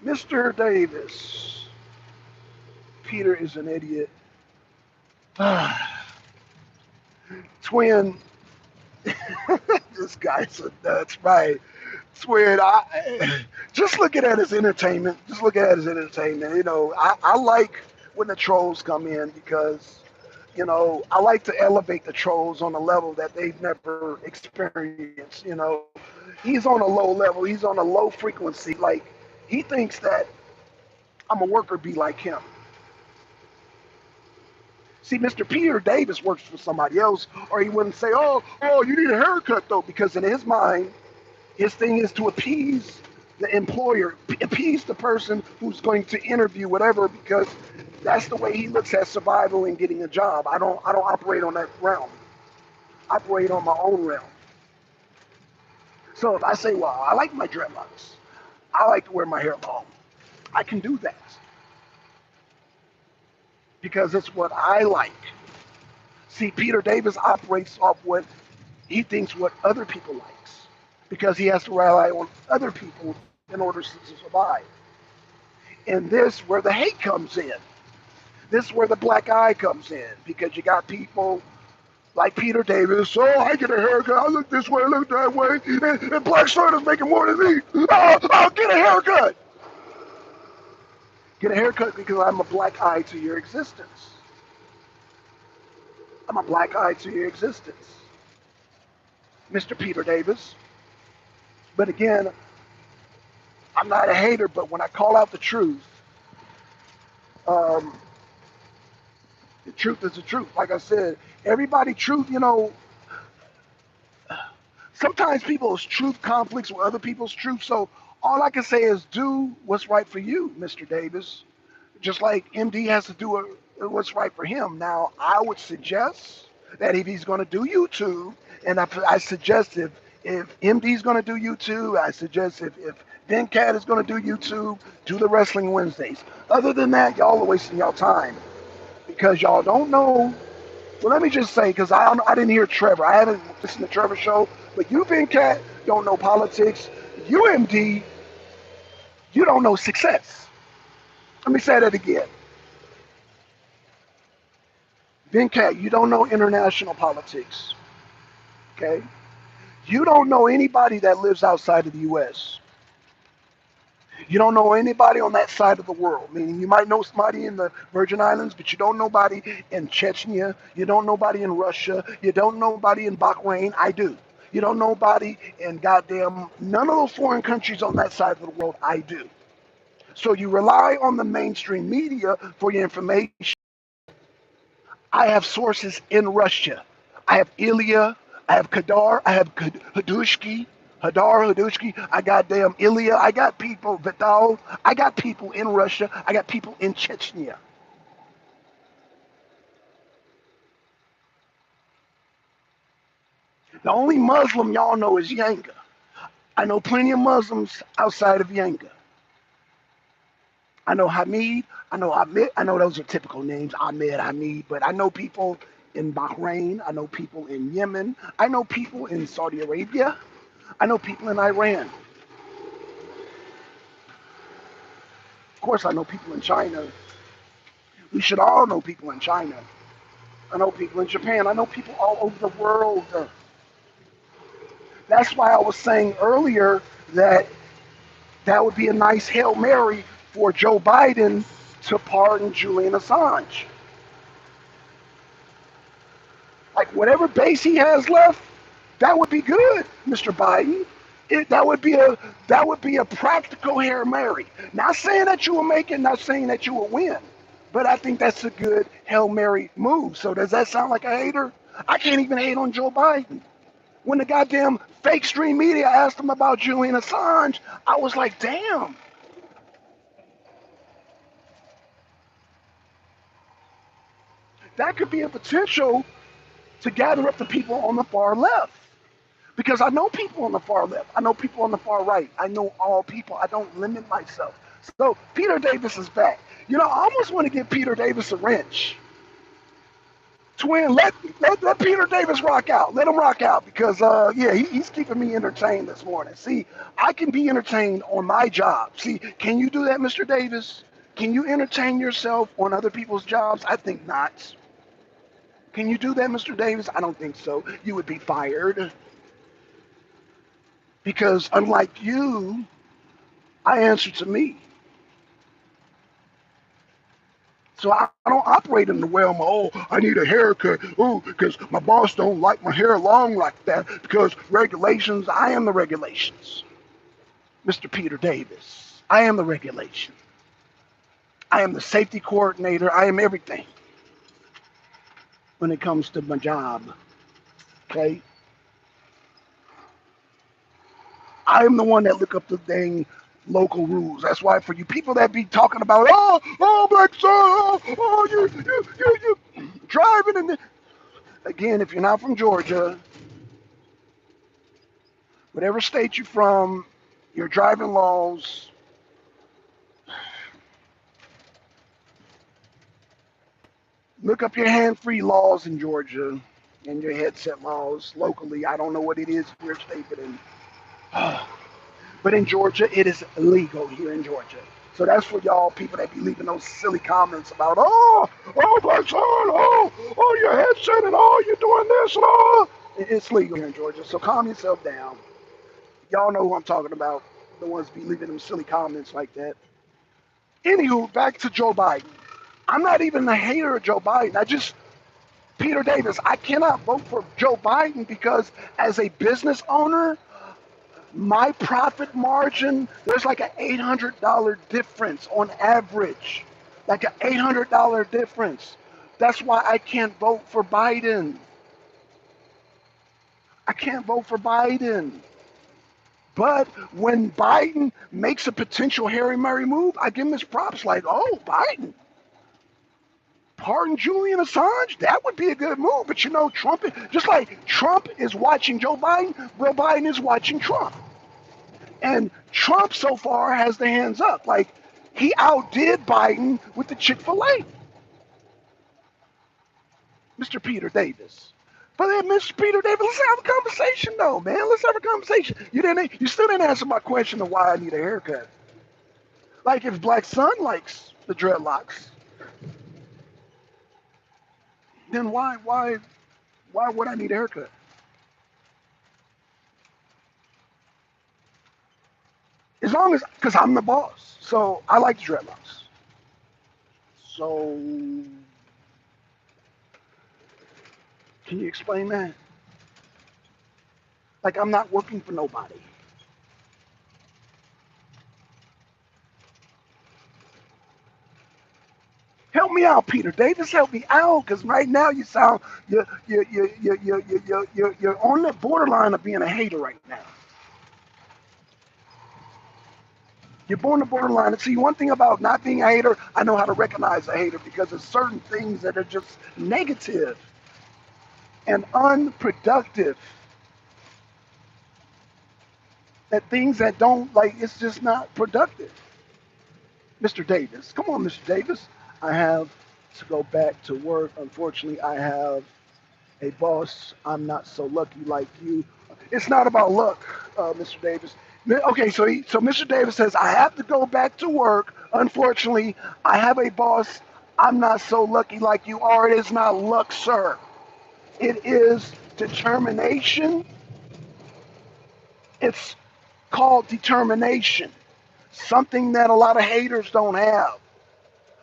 [SPEAKER 1] Mr. Davis. Peter is an idiot. Twin, this guy's a nuts, right? Twin, just looking at his entertainment. Just looking at his entertainment. You know, I like when the trolls come in because, you know, I like to elevate the trolls on a level that they've never experienced. You know, he's on a low level. He's on a low frequency. Like he thinks that I'm a worker bee like him. See, Mr. Peter Davis works for somebody else, or he wouldn't say, oh, you need a haircut, though, because in his mind, his thing is to appease the employer, appease the person who's going to interview, whatever, because that's the way he looks at survival and getting a job. I don't operate on that realm. I operate on my own realm. So if I say, well, I like my dreadlocks. I like to wear my hair long. I can do that because it's what I like. See, Peter Davis operates off what he thinks what other people likes because he has to rely on other people in order to survive. And this where the hate comes in. This is where the black eye comes in because you got people like Peter Davis. Oh, I get a haircut. I look this way, I look that way. And Blackson is making more than me. Oh, get a haircut. Get a haircut because I'm a black eye to your existence. I'm a black eye to your existence, Mr. Peter Davis. But again, I'm not a hater, but when I call out um, the truth is the truth. Like I said, everybody truth, sometimes people's truth conflicts with other people's truth. So all I can say is do what's right for you, Mr. Davis. Just like MD has to do what's right for him. Now, I would suggest that if he's going to do YouTube, and I suggest if MD is going to do YouTube, I suggest if Vincent is going to do YouTube, do the Wrestling Wednesdays. Other than that, y'all are wasting y'all time because y'all don't know. Well, let me just say, because I didn't hear Trevor. I haven't listened to Trevor's show, but you, Vincent, don't know politics. You, MD, you don't know success. Let me say that again. Vincent, you don't know international politics. Okay? You don't know anybody that lives outside of the U.S. You don't know anybody on that side of the world. Meaning you might know somebody in the Virgin Islands, but you don't know nobody in Chechnya. You don't know nobody in Russia. You don't know nobody in Bahrain. I do. You don't know nobody in goddamn none of those foreign countries on that side of the world. I do. So you rely on the mainstream media for your information. I have sources in Russia. I have Ilya. I have Kadar. I have Hadushki. Hadushki. I got damn Ilya. I got people, Vital. I got people in Russia. I got people in Chechnya. The only Muslim y'all know is Yanga. I know plenty of Muslims outside of Yanga. I know Hamid. I know Ahmed. I know those are typical names, Ahmed, Hamid. But I know people in Bahrain. I know people in Yemen. I know people in Saudi Arabia. I know people in Iran. Of course, I know people in China. We should all know people in China. I know people in Japan. I know people all over the world. That's why I was saying earlier that that would be a nice Hail Mary for Joe Biden to pardon Julian Assange. Like whatever base he has left, that would be good, Mr. Biden. That would be a practical Hail Mary. Not saying that you will make it, not saying that you will win, but I think that's a good Hail Mary move. So does that sound like a hater? I can't even hate on Joe Biden. When the goddamn fake stream media asked him about Julian Assange, I was like, damn. That could be a potential to gather up the people on the far left. Because I know people on the far left. I know people on the far right. I know all people. I don't limit myself. So Peter Davis is back. I almost want to give Peter Davis a wrench. Twin, let Peter Davis rock out. Let him rock out because, yeah, he's keeping me entertained this morning. See, I can be entertained on my job. See, can you do that, Mr. Davis? Can you entertain yourself on other people's jobs? I think not. Can you do that, Mr. Davis? I don't think so. You would be fired because, unlike you, I answer to me. So I don't operate in the realm of, oh, I need a haircut. Oh, because my boss don't like my hair long like that because regulations, I am the regulations. Mr. Peter Davis, I am the regulation. I am the safety coordinator. I am everything when it comes to my job. Okay? I am the one that look up the dang local rules. That's why for you people that be talking about, Black son, you driving and again, if you're not from Georgia, whatever state you're from, your driving laws, Look up your hand-free laws in Georgia and your headset laws locally. I don't know what it is in your state, but in Georgia, it is legal here in Georgia. So that's for y'all people that be leaving those silly comments about, Blackson, your headset and you're doing this and all. It's legal here in Georgia. So calm yourself down. Y'all know who I'm talking about. The ones be leaving them silly comments like that. Anywho, back to Joe Biden. I'm not even a hater of Joe Biden. Peter Davis, I cannot vote for Joe Biden because as a business owner, my profit margin, there's like an $800 difference on average. Like an $800 difference. That's why I can't vote for Biden. I can't vote for Biden. But when Biden makes a potential Harry Murray move, I give him his props like, oh, Biden, pardon Julian Assange, that would be a good move. But you know, just like Trump is watching Joe Biden, Joe Biden is watching Trump. And Trump so far has the hands up. Like, he outdid Biden with the Chik-fil-La. Mr. Peter Davis. But then, Mr. Peter Davis, let's have a conversation though, man. Let's have a conversation. You still didn't answer my question of why I need a haircut. Like, if Black Son likes the dreadlocks, then why would I need a haircut? As long as, because I'm the boss. So I like the dreadlocks. So can you explain that? Like, I'm not working for nobody. Help me out, Peter Davis. Help me out, because right now you sound you're on the borderline of being a hater right now. You're on the borderline. And see, one thing about not being a hater, I know how to recognize a hater because there's certain things that are just negative and unproductive. That things that don't, like, it's just not productive. Mr. Davis, come on, Mr. Davis. I have to go back to work. Unfortunately, I have a boss. I'm not so lucky like you. It's not about luck, Mr. Davis. Okay, so Mr. Davis says, I have to go back to work. Unfortunately, I have a boss. I'm not so lucky like you are. It is not luck, sir. It is determination. It's called determination. Something that a lot of haters don't have.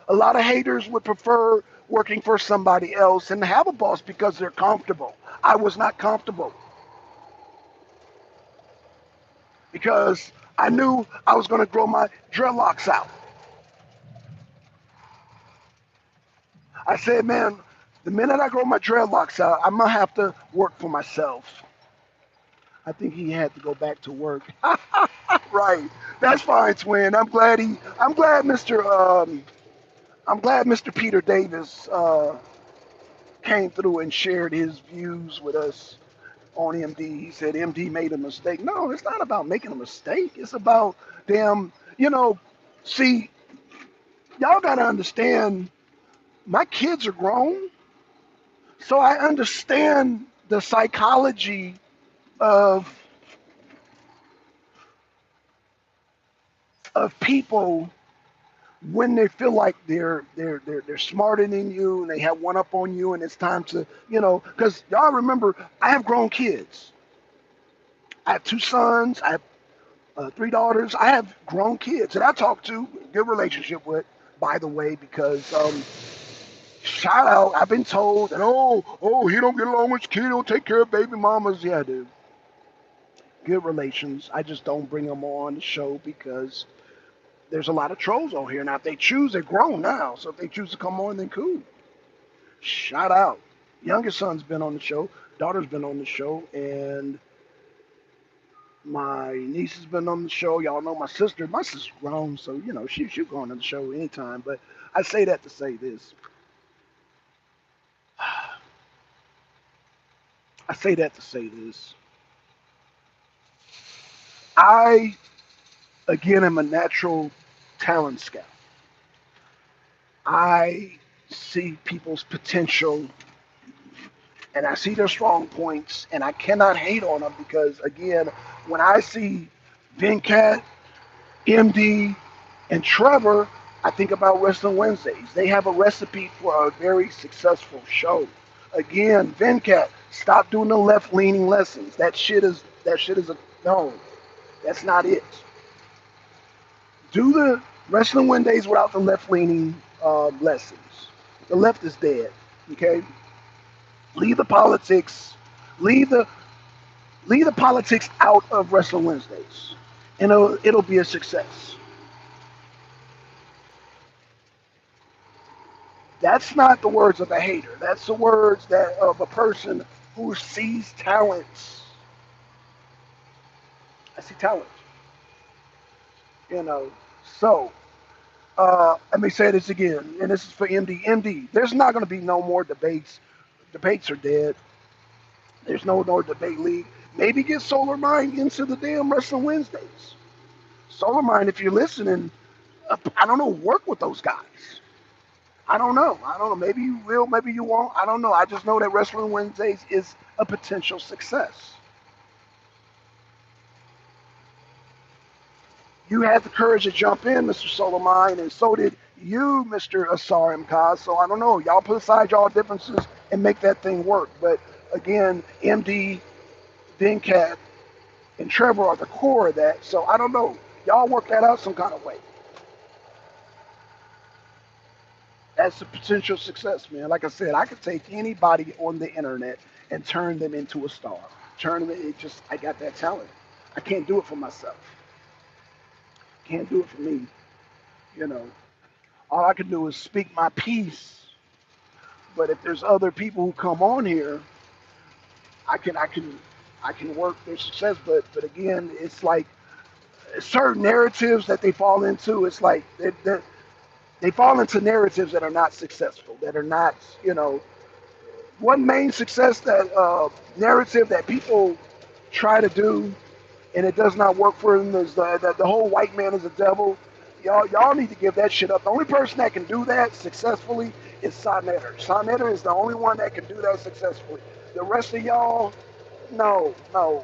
[SPEAKER 1] A lot of haters would prefer working for somebody else and have a boss because they're comfortable. I was not comfortable because I knew I was going to grow my dreadlocks out. I said, man, the minute I grow my dreadlocks out, I'm going to have to work for myself. I think he had to go back to work. Right. That's fine, twin. I'm glad Mr. Peter Davis came through and shared his views with us on MD. He said MD made a mistake. No, it's not about making a mistake. It's about them, see, y'all got to understand, my kids are grown, so I understand the psychology of people when they feel like they're smarter than you and they have one up on you and it's time to, because y'all remember, I have grown kids. I have two sons. I have three daughters. I have grown kids that I talk to, good relationship with, by the way, because shout out, I've been told that, he don't get along with his kid, he'll take care of baby mamas. Yeah, dude. Good relations. I just don't bring them on the show because there's a lot of trolls on here. Now, if they choose, they're grown now. So if they choose to come on, then cool. Shout out. Youngest son's been on the show. Daughter's been on the show. And my niece has been on the show. Y'all know my sister. My sister's grown, so, she'll go on the show anytime. But I say that to say this. I say that to say this. I, again, am a natural talent scout. I see people's potential and I see their strong points, and I cannot hate on them because, again, when I see Venkat, MD, and Trevor, I think about Wrestling Wednesdays. They have a recipe for a very successful show. Again, Venkat, stop doing the left-leaning lessons. That shit is a no. That's not it. Do the Wrestling Wednesdays without the left-leaning lessons. The left is dead. Okay, leave the politics. Leave the leave the politics out of Wrestling Wednesdays, and it'll be a success. That's not the words of a hater. That's the words that of a person who sees talents. I see talent, you know. So let me say this again, and this is for MD. MD, there's not going to be no more debates. Debates are dead. There's no more debate league. Maybe get Solar Mind into the damn Wrestling Wednesdays. Solar Mind, if you're listening, I don't know, work with those guys. I don't know. I don't know. Maybe you will, maybe you won't. I don't know. I just know that Wrestling Wednesdays is a potential success. You had the courage to jump in, Mr. Solomon, and so did you, Mr. Asar M. Kaz. So I don't know. Y'all put aside y'all differences and make that thing work. But again, MD, Dinkat, and Trevor are the core of that. So I don't know. Y'all work that out some kind of way. That's a potential success, man. Like I said, I could take anybody on the internet and turn them into a star. Turn them. I got that talent. I can't do it for myself. Can't do it for me. You know, all I can do is speak my piece. But if there's other people who come on here, I can work their success. But again, it's like certain narratives that they fall into. It's like they fall into narratives that are not successful. That are not, one main success that narrative that people try to do and it does not work for them is the whole white man is a devil. Y'all need to give that shit up. The only person that can do that successfully is Sonetter. Sonetter is the only one that can do that successfully. The rest of y'all, no, no.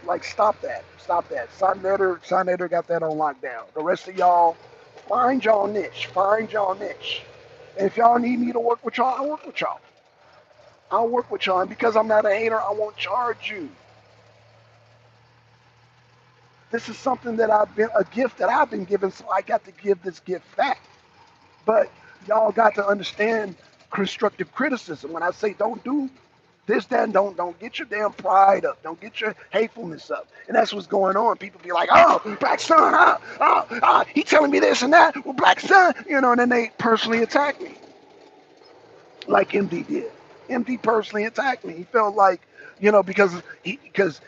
[SPEAKER 1] Like stop that. Stop that. Sonetter got that on lockdown. The rest of y'all, find y'all niche. Find y'all niche. And if y'all need me to work with y'all, I'll work with y'all. I'll work with y'all. And because I'm not a hater, I won't charge you. This is something that I've been a gift that I've been given, so I got to give this gift back. But y'all got to understand constructive criticism. When I say don't do this, that, and don't get your damn pride up. Don't get your hatefulness up. And that's what's going on. People be like, oh, Black Son, he telling me this and that. Well, Black Son, and then they personally attack me, like MD did. MD personally attacked me. He felt like, because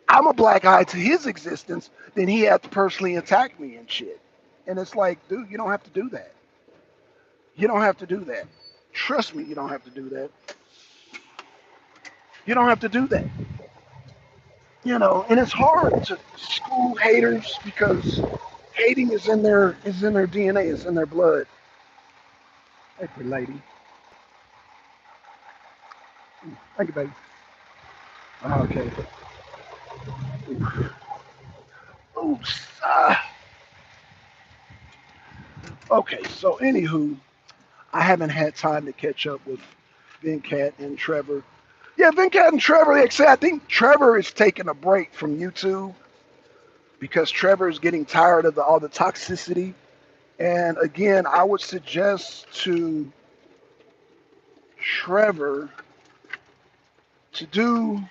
[SPEAKER 1] I'm a black eye to his existence, then he had to personally attack me and shit. And it's like, dude, you don't have to do that. You don't have to do that. Trust me, you don't have to do that. You don't have to do that. And it's hard to school haters because hating is in their DNA, it's in their blood. Hey, pretty lady. Thank you, baby. Okay. Oops. Okay, so anywho, I haven't had time to catch up with Venkat and Trevor. Yeah, Venkat and Trevor, like I said, I think Trevor is taking a break from YouTube because Trevor is getting tired of all the toxicity. And again, I would suggest to Trevor to do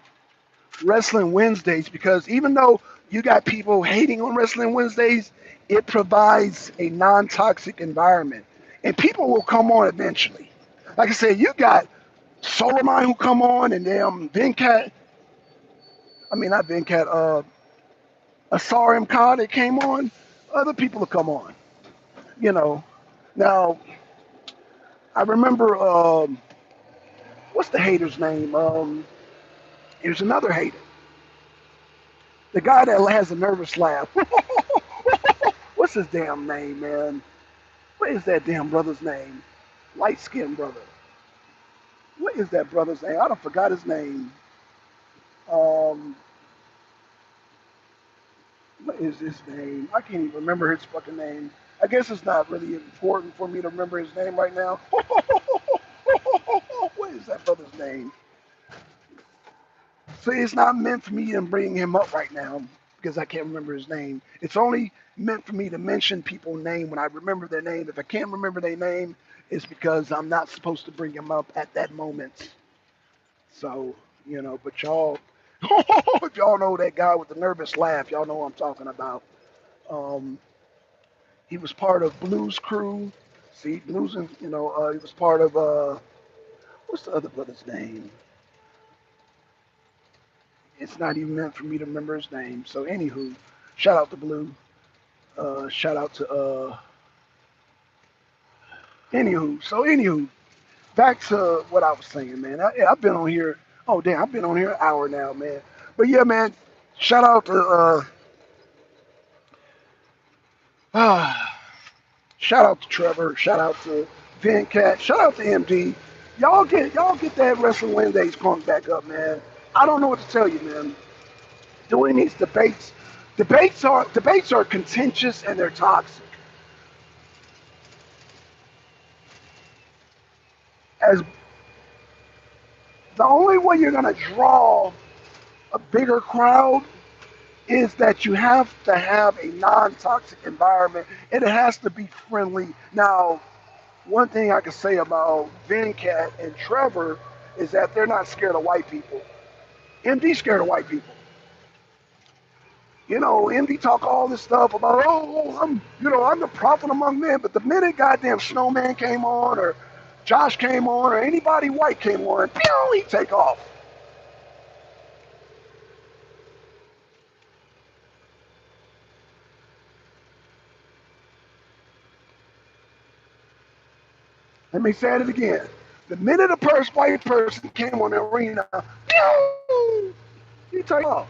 [SPEAKER 1] Wrestling Wednesdays because even though you got people hating on Wrestling Wednesdays, it provides a non-toxic environment. And people will come on eventually. Like I said, you got Solomon who come on and them Venkat, I mean not Venkat, Asar M. Khan that came on, other people will come on. You know. Now I remember what's the hater's name? There's another hater. The guy that has a nervous laugh. What's his damn name, man? What is that damn brother's name? Light skinned brother. What is that brother's name? I don't forgot his name. Um, what is his name? I can't even remember his fucking name. I guess it's not really important for me to remember his name right now. What is that brother's name? So it's not meant for me to bring him up right now because I can't remember his name. It's only meant for me to mention people's name when I remember their name. If I can't remember their name, it's because I'm not supposed to bring him up at that moment. So, but y'all, if y'all know that guy with the nervous laugh, y'all know what I'm talking about. Um, he was part of Blues Crew. See, Blues, and he was part of what's the other brother's name? It's not even meant for me to remember his name. So, anywho, shout out to Blue. Shout out to anywho, back to what I was saying, man. I've been on here. Oh damn, I've been on here an hour now, man. But yeah, man. Shout out to shout out to Trevor. Shout out to Vincent. Shout out to MD. Y'all get that Wrestling Wednesdays crunk back up, man. I don't know what to tell you, man. Doing these debates are contentious and they're toxic. As the only way you're gonna draw a bigger crowd is that you have to have a non-toxic environment and it has to be friendly. Now, one thing I can say about Venkat and Trevor is that they're not scared of white people. MD scared of white people. MD talk all this stuff about, I'm the prophet among men, but the minute goddamn Snowman came on or Josh came on or anybody white came on, pew, he take off. Let me say it again. The minute a white person came on the arena, pew, he take off.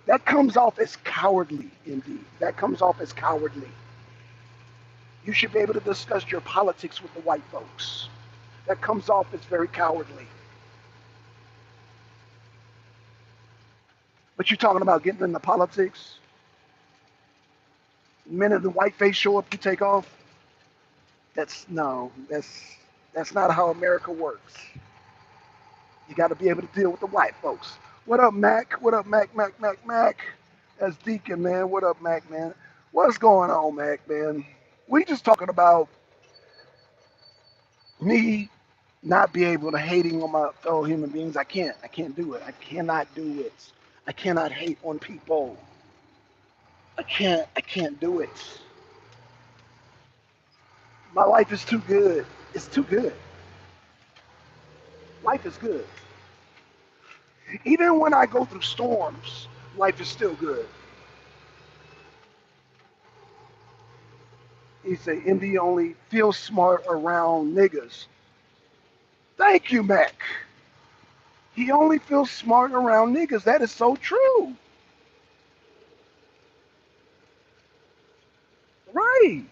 [SPEAKER 1] That comes off as cowardly, indeed. That comes off as cowardly. You should be able to discuss your politics with the white folks. That comes off as very cowardly. But you're talking about getting into politics? The minute the white face show up, you take off? That's not how America works. You got to be able to deal with the white folks. What up, Mac? What up, Mac? That's Deacon, man. What up, Mac, man? What's going on, Mac, man? We just talking about me not be able to hating on my fellow human beings. I can't do it. I cannot do it. I cannot hate on people. I can't do it. My life is too good. It's too good. Life is good. Even when I go through storms, life is still good. He said, Indy only feels smart around niggas. Thank you, Mac. He only feels smart around niggas. That is so true. Right.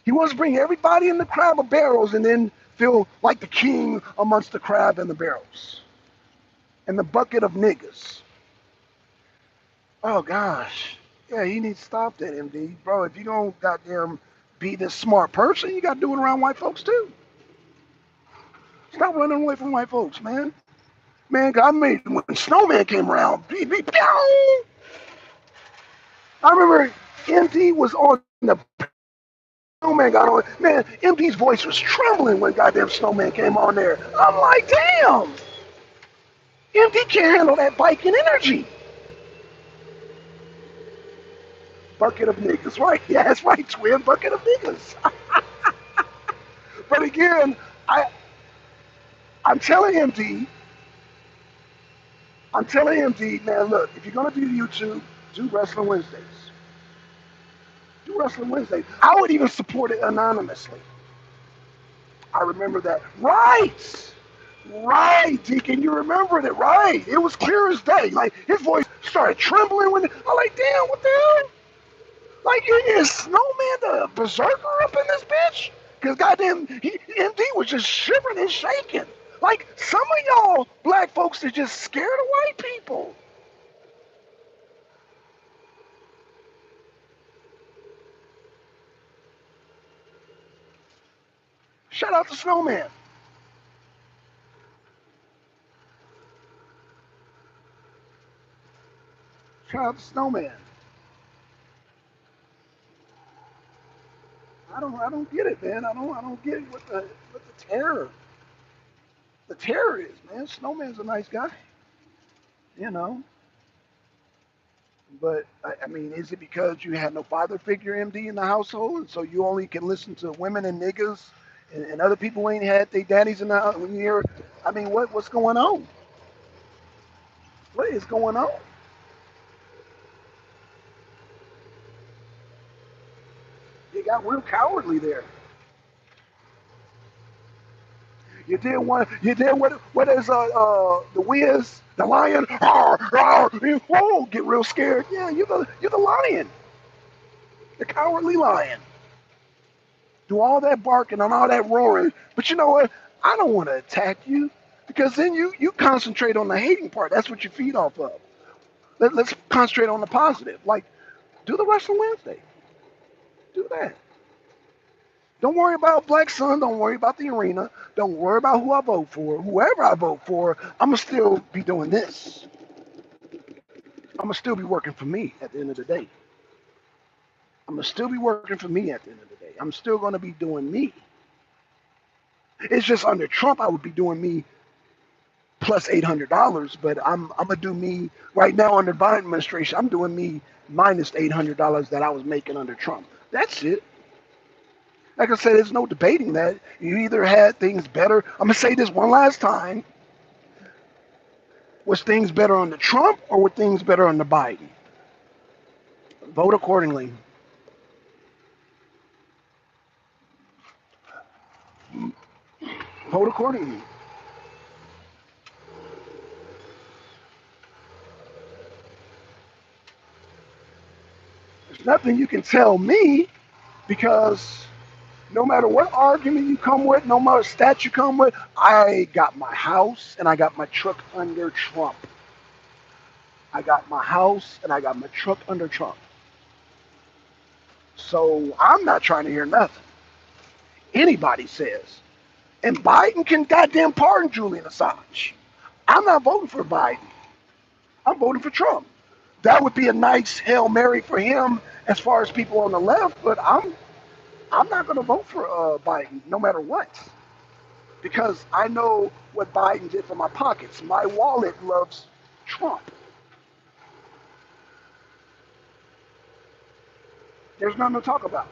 [SPEAKER 1] He wants to bring everybody in the crab of barrels and then feel like the king amongst the crab and the barrels. And the bucket of niggas. Oh, gosh. Yeah, he needs to stop that, MD. Bro, if you don't goddamn be this smart person, you got to do it around white folks, too. Stop running away from white folks, man. Man, I made when Snowman came around. I remember MD was on the Snowman got on. Man, MD's voice was trembling when goddamn Snowman came on there. I'm like, damn. MD can't handle that biking energy. Bucket of niggas, right? Yeah, that's right, twin. Bucket of niggas. But again, I'm telling MD, man, look, if you're gonna do YouTube, do Wrestling Wednesdays. Do Wrestling Wednesdays. I would even support it anonymously. I remember that. Right, Deacon, you remembered it, right? It was clear as day. Like, his voice started trembling when, I'm like, damn, what the hell? Like, is Snowman the berserker up in this bitch? Because goddamn, MD was just shivering and shaking. Like, some of y'all black folks are just scared of white people. Shout out to Snowman. Shout out to Snowman. I don't get it, man. I don't get what the terror. The terror is, man. Snowman's a nice guy, you know. But I mean, is it because you had no father figure, MD, in the household, and so you only can listen to women and niggas, and other people ain't had their daddies in the house? When you hear, I mean, what's going on? What is going on? You got real cowardly there. You did one. You did what is the Wiz, the lion? Rawr, rawr, whoa, get real scared. Yeah, you're the lion, the cowardly lion. Do all that barking and all that roaring, but you know what? I don't want to attack you because then you concentrate on the hating part. That's what you feed off of. Let's concentrate on the positive. Like, do the Wrestling Wednesday. Do that. Don't worry about Black Sun. Don't worry about the arena. Don't worry about who I vote for. Whoever I vote for, I'm going to still be doing this. I'm going to still be working for me at the end of the day. I'm going to still be working for me at the end of the day. I'm still going to be doing me. It's just under Trump, I would be doing me plus $800, but I'm going to do me right now under Biden administration. I'm doing me minus $800 that I was making under Trump. That's it. Like I said, there's no debating that. You either had things better. I'm going to say this one last time. Was things better under Trump or were things better under Biden? Vote accordingly. Vote accordingly. There's nothing you can tell me because no matter what argument you come with, no matter stat you come with, I got my house and I got my truck under Trump. I got my house and I got my truck under Trump. So I'm not trying to hear nothing anybody says. And Biden can goddamn pardon Julian Assange. I'm not voting for Biden. I'm voting for Trump. That would be a nice Hail Mary for him as far as people on the left, but I'm not going to vote for Biden no matter what because I know what Biden did for my pockets. My wallet loves Trump. There's nothing to talk about.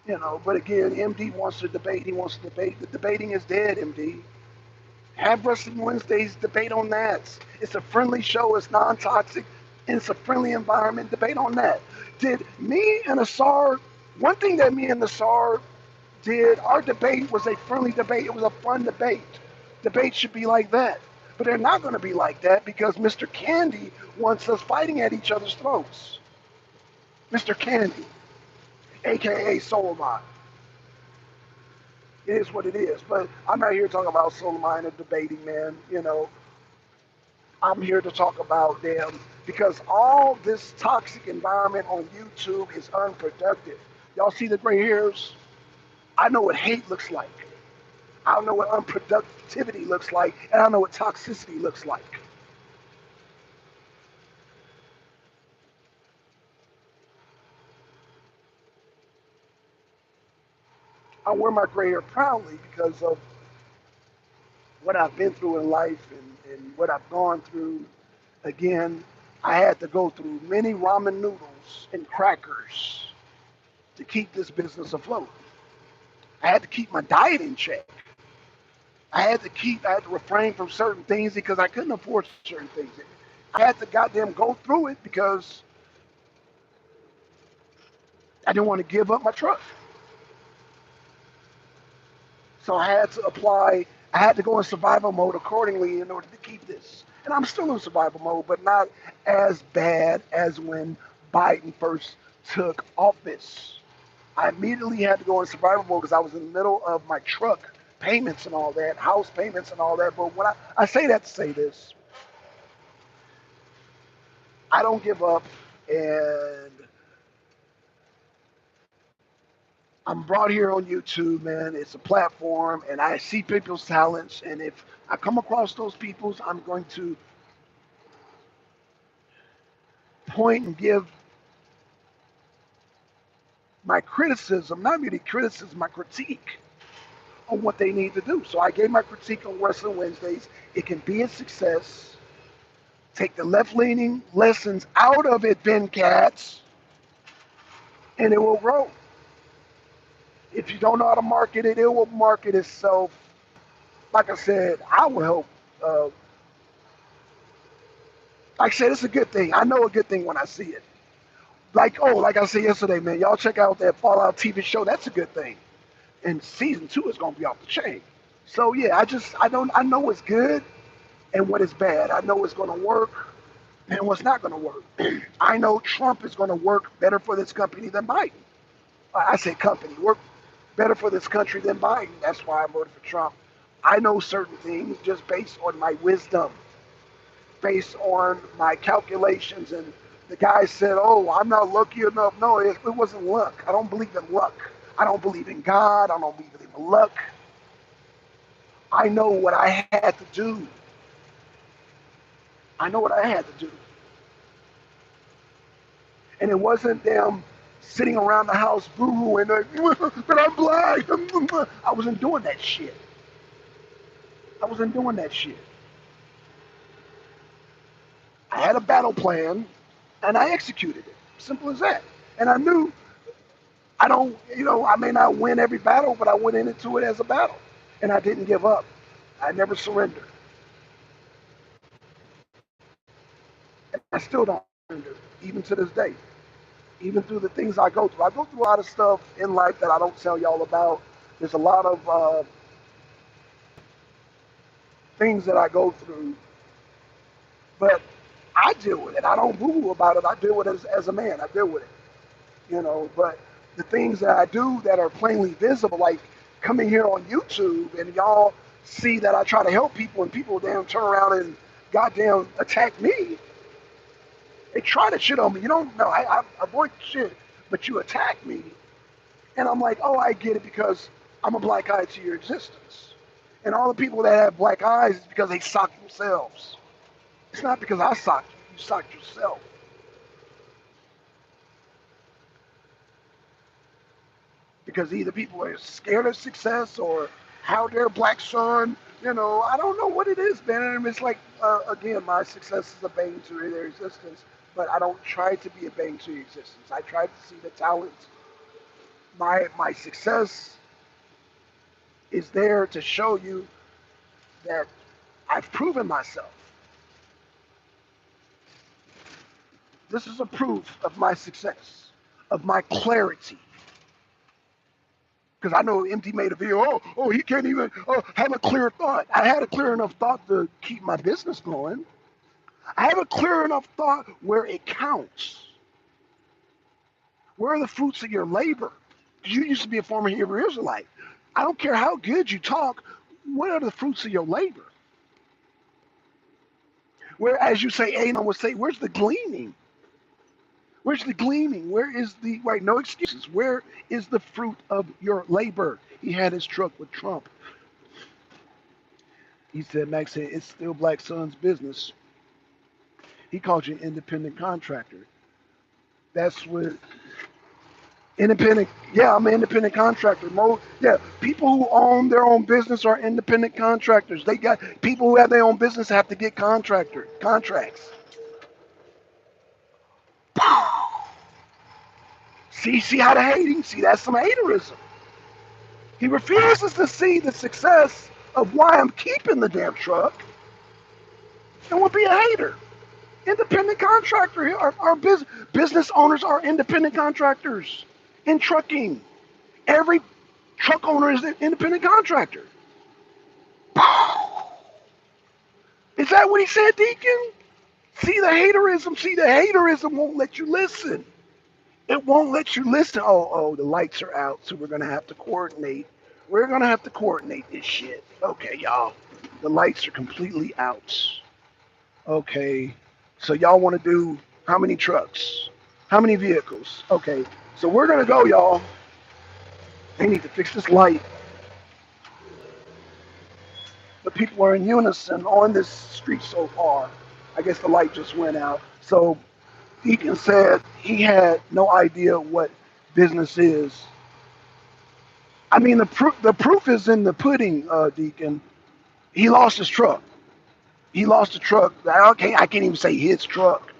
[SPEAKER 1] But again, MD wants to debate. He wants to debate. The debating is dead, MD. Have Wrestling Wednesdays, debate on that. It's a friendly show. It's non-toxic. And it's a friendly environment. Debate on that. Did me and Asar, one thing that me and Asar did, our debate was a friendly debate. It was a fun debate. Debates should be like that. But they're not going to be like that because Mr. Candy wants us fighting at each other's throats. Mr. Candy, a.k.a. Solomon. It is what it is. But I'm not here talking about Solomon and debating, man. I'm here to talk about them because all this toxic environment on YouTube is unproductive. Y'all see the gray hairs? I know what hate looks like. I know what unproductivity looks like, and I know what toxicity looks like. I wear my gray hair proudly because of what I've been through in life and what I've gone through. Again, I had to go through many ramen noodles and crackers to keep this business afloat. I had to keep my diet in check. I had to refrain from certain things because I couldn't afford certain things. I had to goddamn go through it because I didn't want to give up my truck. So I had to go in survival mode accordingly in order to keep this. And I'm still in survival mode, but not as bad as when Biden first took office, I immediately had to go in survival mode because I was in the middle of my truck payments and all that, house payments and all that. But when I say that to say this, I don't give up, and I'm brought here on YouTube, man. It's a platform, and I see people's talents, and if I come across those people's, I'm going to point and give my criticism, not really criticism, my critique on what they need to do. So I gave my critique on Wrestling Wednesdays. It can be a success. Take the left-leaning lessons out of it, Ben Cats, and it will grow. If you don't know how to market it, it will market itself. Like I said, I will help. Uh, like I said, it's a good thing. I know a good thing when I see it. Like I said yesterday, man, y'all check out that Fallout TV show. That's a good thing. And season 2 is gonna be off the chain. So yeah, I know it's good and what is bad. I know it's gonna work and what's not gonna work. I know Trump is gonna work better for this company than Biden. I say company, work better for this country than Biden. That's why I voted for Trump. I know certain things just based on my wisdom, based on my calculations. And the guy said, oh, I'm not lucky enough. No, it wasn't luck. I don't believe in luck. I don't believe in God. I don't believe in luck. I know what I had to do. I know what I had to do. And it wasn't them sitting around the house boo-hooing like, but I'm black. I wasn't doing that shit. I wasn't doing that shit. I had a battle plan and I executed it. Simple as that. And I knew I don't, I may not win every battle, but I went into it as a battle. And I didn't give up. I never surrendered. And I still don't surrender, even to this day. Even through the things I go through. I go through a lot of stuff in life that I don't tell y'all about. There's a lot of things that I go through, but I deal with it. I don't boo-hoo about it. I deal with it as a man. I deal with it, But the things that I do that are plainly visible, like coming here on YouTube, and y'all see that I try to help people, and people damn turn around and goddamn attack me. They try to shit on me. You don't know. I avoid shit, but you attack me. And I'm like, oh, I get it because I'm a black eye to your existence. And all the people that have black eyes is because they sock themselves. It's not because I socked you. You socked yourself. Because either people are scared of success or how their black son, I don't know what it is, man. It's like, again, my success is a bane to their existence, but I don't try to be a bane to your existence. I try to see the talent. My success is there to show you that I've proven myself. This is a proof of my success, of my clarity. Because I know MD made a video, he can't even have a clear thought. I had a clear enough thought to keep my business going. I have a clear enough thought where it counts. Where are the fruits of your labor? You used to be a former Hebrew Israelite. I don't care how good you talk, what are the fruits of your labor? Where, as you say, Anon would say, where's the gleaning? Where's the gleaning? Where is the, right, no excuses. Where is the fruit of your labor? He had his truck with Trump. He said, Max said, it's still Black Son's business. He called you an independent contractor. That's what, independent, yeah, I'm an independent contractor. People who own their own business are independent contractors. They got, people who have their own business have to get contracts. See how the hating? See, that's some haterism. He refuses to see the success of why I'm keeping the damn truck and will be a hater. Independent contractor, our business owners are independent contractors in trucking. Every truck owner is an independent contractor. Is that what he said, Deacon? See the haterism. See, the haterism won't let you listen. It won't let you listen. Oh, the lights are out, so we're gonna have to coordinate. We're gonna have to coordinate this shit. Okay, y'all. The lights are completely out. Okay. So y'all want to do how many trucks? How many vehicles? Okay. So we're gonna go, y'all. They need to fix this light. The people are in unison on this street so far. I guess the light just went out. So Deacon said he had no idea what business is. I mean, the proof is in the pudding, Deacon. He lost his truck. He lost the truck. I can't even say his truck.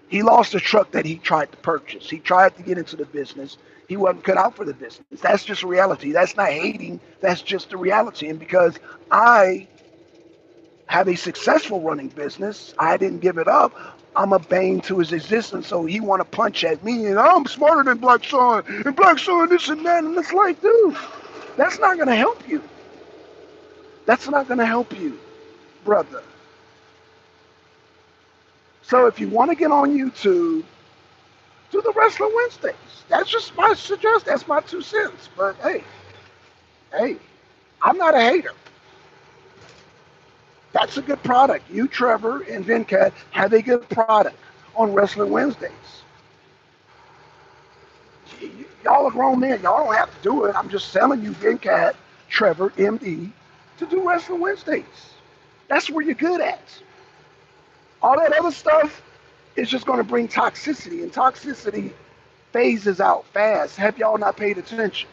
[SPEAKER 1] He lost the truck that he tried to purchase. He tried to get into the business. He wasn't cut out for the business. That's just reality. That's not hating. That's just the reality. And because I have a successful running business, I didn't give it up. I'm a bane to his existence. So he want to punch at me, and I'm smarter than Black Son, and Black Son this and that. And it's like, dude, that's not gonna help you. That's not gonna help you, brother. So if you want to get on YouTube, do the Wrestling Wednesdays. That's just my suggestion. That's my 2 cents. But hey, I'm not a hater. That's a good product. You, Trevor, and Venkat have a good product on Wrestling Wednesdays. Y'all are grown men. Y'all don't have to do it. I'm just telling you, Venkat, Trevor, MD, to do Wrestling Wednesdays. That's where you're good at. All that other stuff is just going to bring toxicity, and toxicity phases out fast. Have y'all not paid attention?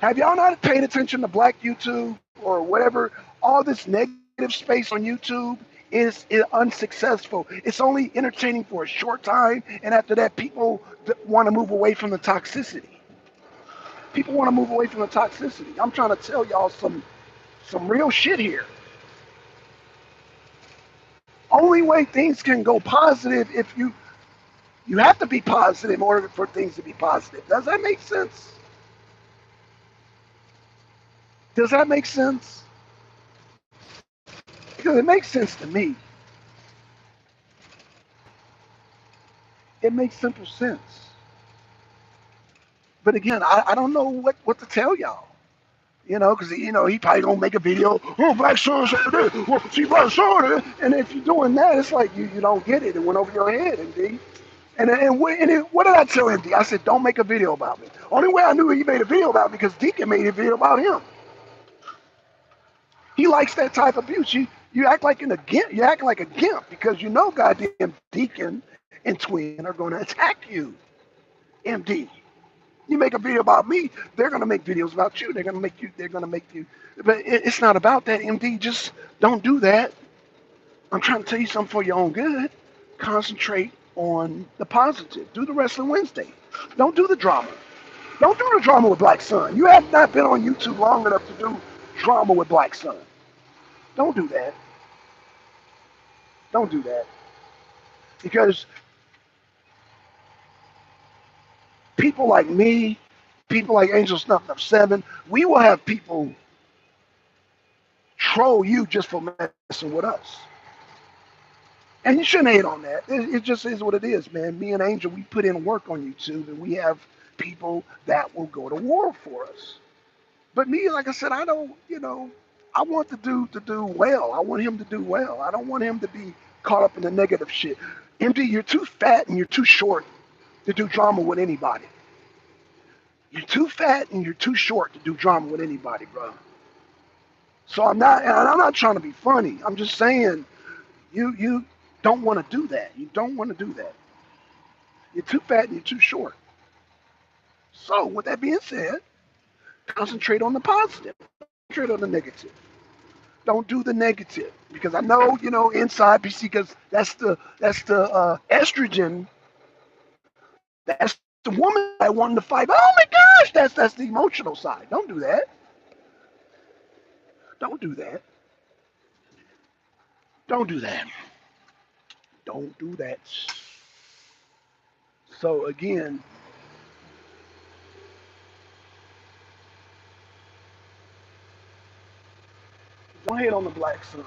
[SPEAKER 1] Have y'all not paid attention to Black YouTube or whatever? All this negative space on YouTube is unsuccessful. It's only entertaining for a short time, and after that, people want to move away from the toxicity. People want to move away from the toxicity. I'm trying to tell y'all some real shit here. Only way things can go positive if you have to be positive in order for things to be positive. Does that make sense? Does that make sense? Because it makes sense to me. It makes simple sense. But again, I don't know what to tell y'all. Because he probably gonna make a video. Oh, Black Son said this. Well, see, Black Son, and if you're doing that, it's like you don't get it. It went over your head, MD. What did I tell MD? I said, don't make a video about me. Only way I knew he made a video about me because Deacon made a video about him. He likes that type of abuse. You act like a gimp. You act like a gimp because you know goddamn Deacon and Twin are gonna attack you, MD. You make a video about me, they're gonna make videos about you. They're gonna make you. They're gonna make you. But it's not about that, MD. Just don't do that. I'm trying to tell you something for your own good. Concentrate on the positive. Do the Wrestling Wednesday. Don't do the drama. Don't do the drama with Black Sun. You have not been on YouTube long enough to do drama with Black Sun. Don't do that. Don't do that. Because people like me, people like Angel Snuff Up 7, we will have people troll you just for messing with us. And you shouldn't hate on that. It just is what it is, man. Me and Angel, we put in work on YouTube, and we have people that will go to war for us. But me, like I said, I don't, I want the dude to do well. I want him to do well. I don't want him to be caught up in the negative shit. MD, you're too fat and you're too short to do drama with anybody. You're too fat and you're too short to do drama with anybody, bro. So I'm not trying to be funny. I'm just saying you don't want to do that. You don't want to do that. You're too fat and you're too short. So with that being said, concentrate on the positive. Concentrate on the negative. Don't do the negative because I know inside BC because that's the estrogen. That's the woman I wanted to fight. Oh my gosh, that's the emotional side. Don't do that. Don't do that. Don't do that. Don't do that. So again, don't hate on the Black Sun.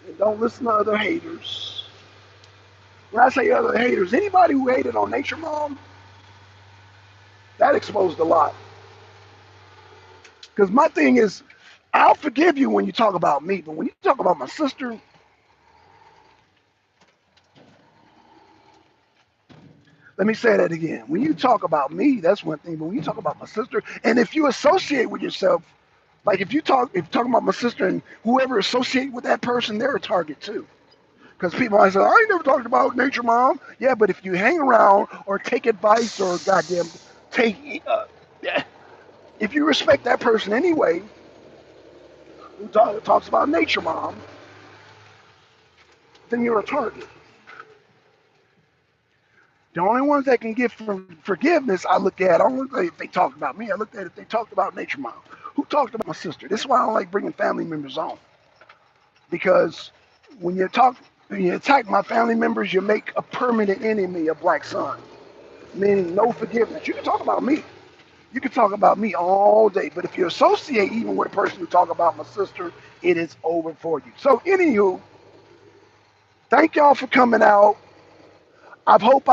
[SPEAKER 1] And don't listen to other haters. When I say other haters, anybody who hated on Nature Mom, that exposed a lot. Because my thing is, I'll forgive you when you talk about me, but when you talk about my sister, let me say that again. When you talk about me, that's one thing. But when you talk about my sister, and if you associate with yourself, like if you're talking about my sister and whoever associate with that person, they're a target too. Because people might say, I ain't never talked about Nature Mom. Yeah, but if you hang around or take advice or goddamn take, if you respect that person anyway, who talks about Nature Mom, then you're a target. The only ones that can give forgiveness, I look at, I don't look at if they talked about me. I looked at if they talked about Nature Mom. Who talked about my sister? This is why I don't like bringing family members on. Because when you when you attack my family members, you make a permanent enemy of Black Son, meaning no forgiveness. You can talk about me. You can talk about me all day, but if you associate even with a person who talk about my sister, it is over for you. So, anywho, thank y'all for coming out. I hope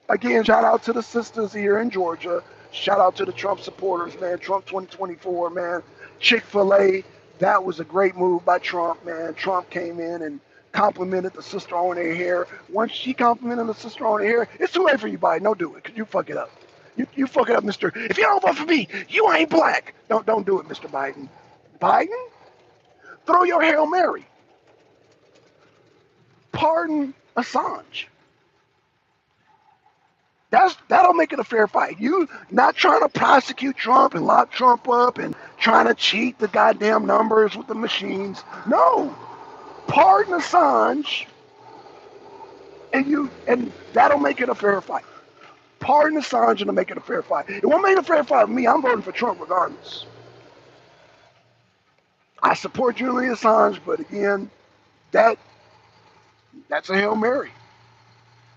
[SPEAKER 1] again, shout out to the sisters here in Georgia. Shout out to the Trump supporters, man. Trump 2024, man. Chick-fil-La, that was a great move by Trump, man. Trump came in and complimented the sister on her hair. Once she complimented the sister on her hair, it's too late for you, Biden. Don't do it, because you fuck it up. You fuck it up, Mr. If you don't vote for me, you ain't black. Don't do it, Mr. Biden. Biden, throw your Hail Mary. Pardon Assange. That'll make it a fair fight. You not trying to prosecute Trump and lock Trump up and trying to cheat the goddamn numbers with the machines. No, pardon Assange, and that'll make it a fair fight. Pardon Assange and it'll make it a fair fight. It won't make it a fair fight with me. I'm voting for Trump regardless. I support Julian Assange, but again, that that's a Hail Mary.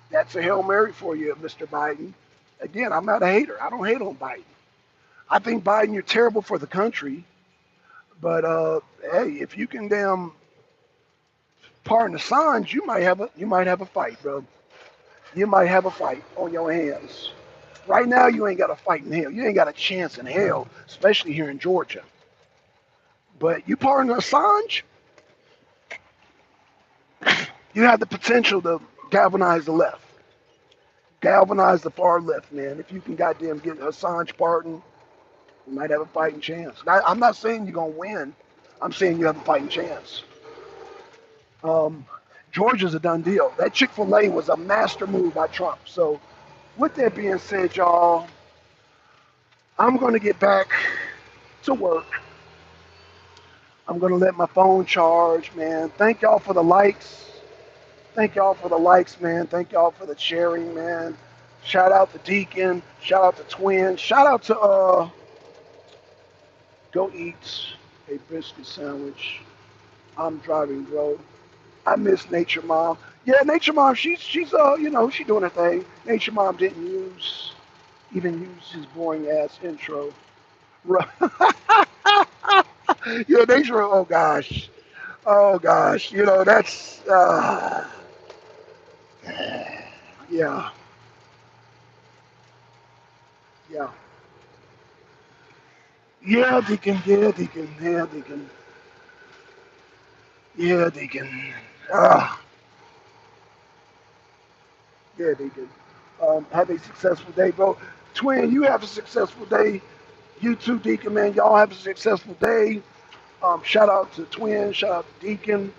[SPEAKER 1] That's a Hail Mary for you, Mr. Biden. Again, I'm not a hater. I don't hate on Biden. I think Biden, you're terrible for the country. But hey, if you can damn pardon Assange, you might have a fight, bro. You might have a fight on your hands. Right now, you ain't got a fight in hell. You ain't got a chance in hell, especially here in Georgia. But you pardon Assange, you have the potential to galvanize the left, galvanize the far left, man. If you can goddamn get Assange pardoned, you might have a fighting chance. I'm not saying you're gonna win. I'm saying you have a fighting chance. Um, Georgia's a done deal. That Chick-fil-A was a master move by Trump. So, with that being said, y'all, I'm going to get back to work. I'm going to let my phone charge, man. Thank y'all for the likes. Thank y'all for the likes, man. Thank y'all for the sharing, man. Shout out to Deacon. Shout out to Twin. Shout out to Go Eat a Biscuit Sandwich. I'm driving, bro. I miss Nature Mom. Yeah, Nature Mom, she's doing her thing. Nature Mom didn't even use his boring ass intro. Yeah, Nature. Oh gosh. That's yeah, yeah, yeah, Deacon. Yeah, Deacon. Yeah, Deacon. Yeah, Deacon. Ah, yeah, Deacon. Have a successful day, bro. Twin, you have a successful day. You too, Deacon, man. Y'all have a successful day. Shout out to Twin. Shout out to Deacon.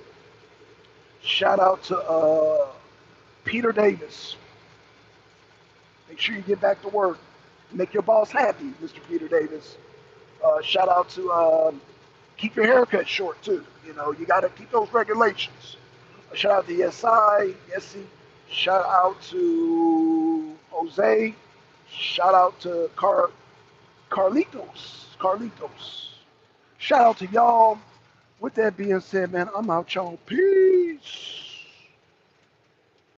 [SPEAKER 1] Shout out to Peter Davis. Make sure you get back to work. Make your boss happy, Mr. Peter Davis. Shout out to keep your haircut short too. You got to keep those regulations. Shout out to Yesi. Shout out to Jose. Shout out to Carlitos. Shout out to y'all. With that being said, man, I'm out, y'all. Peace.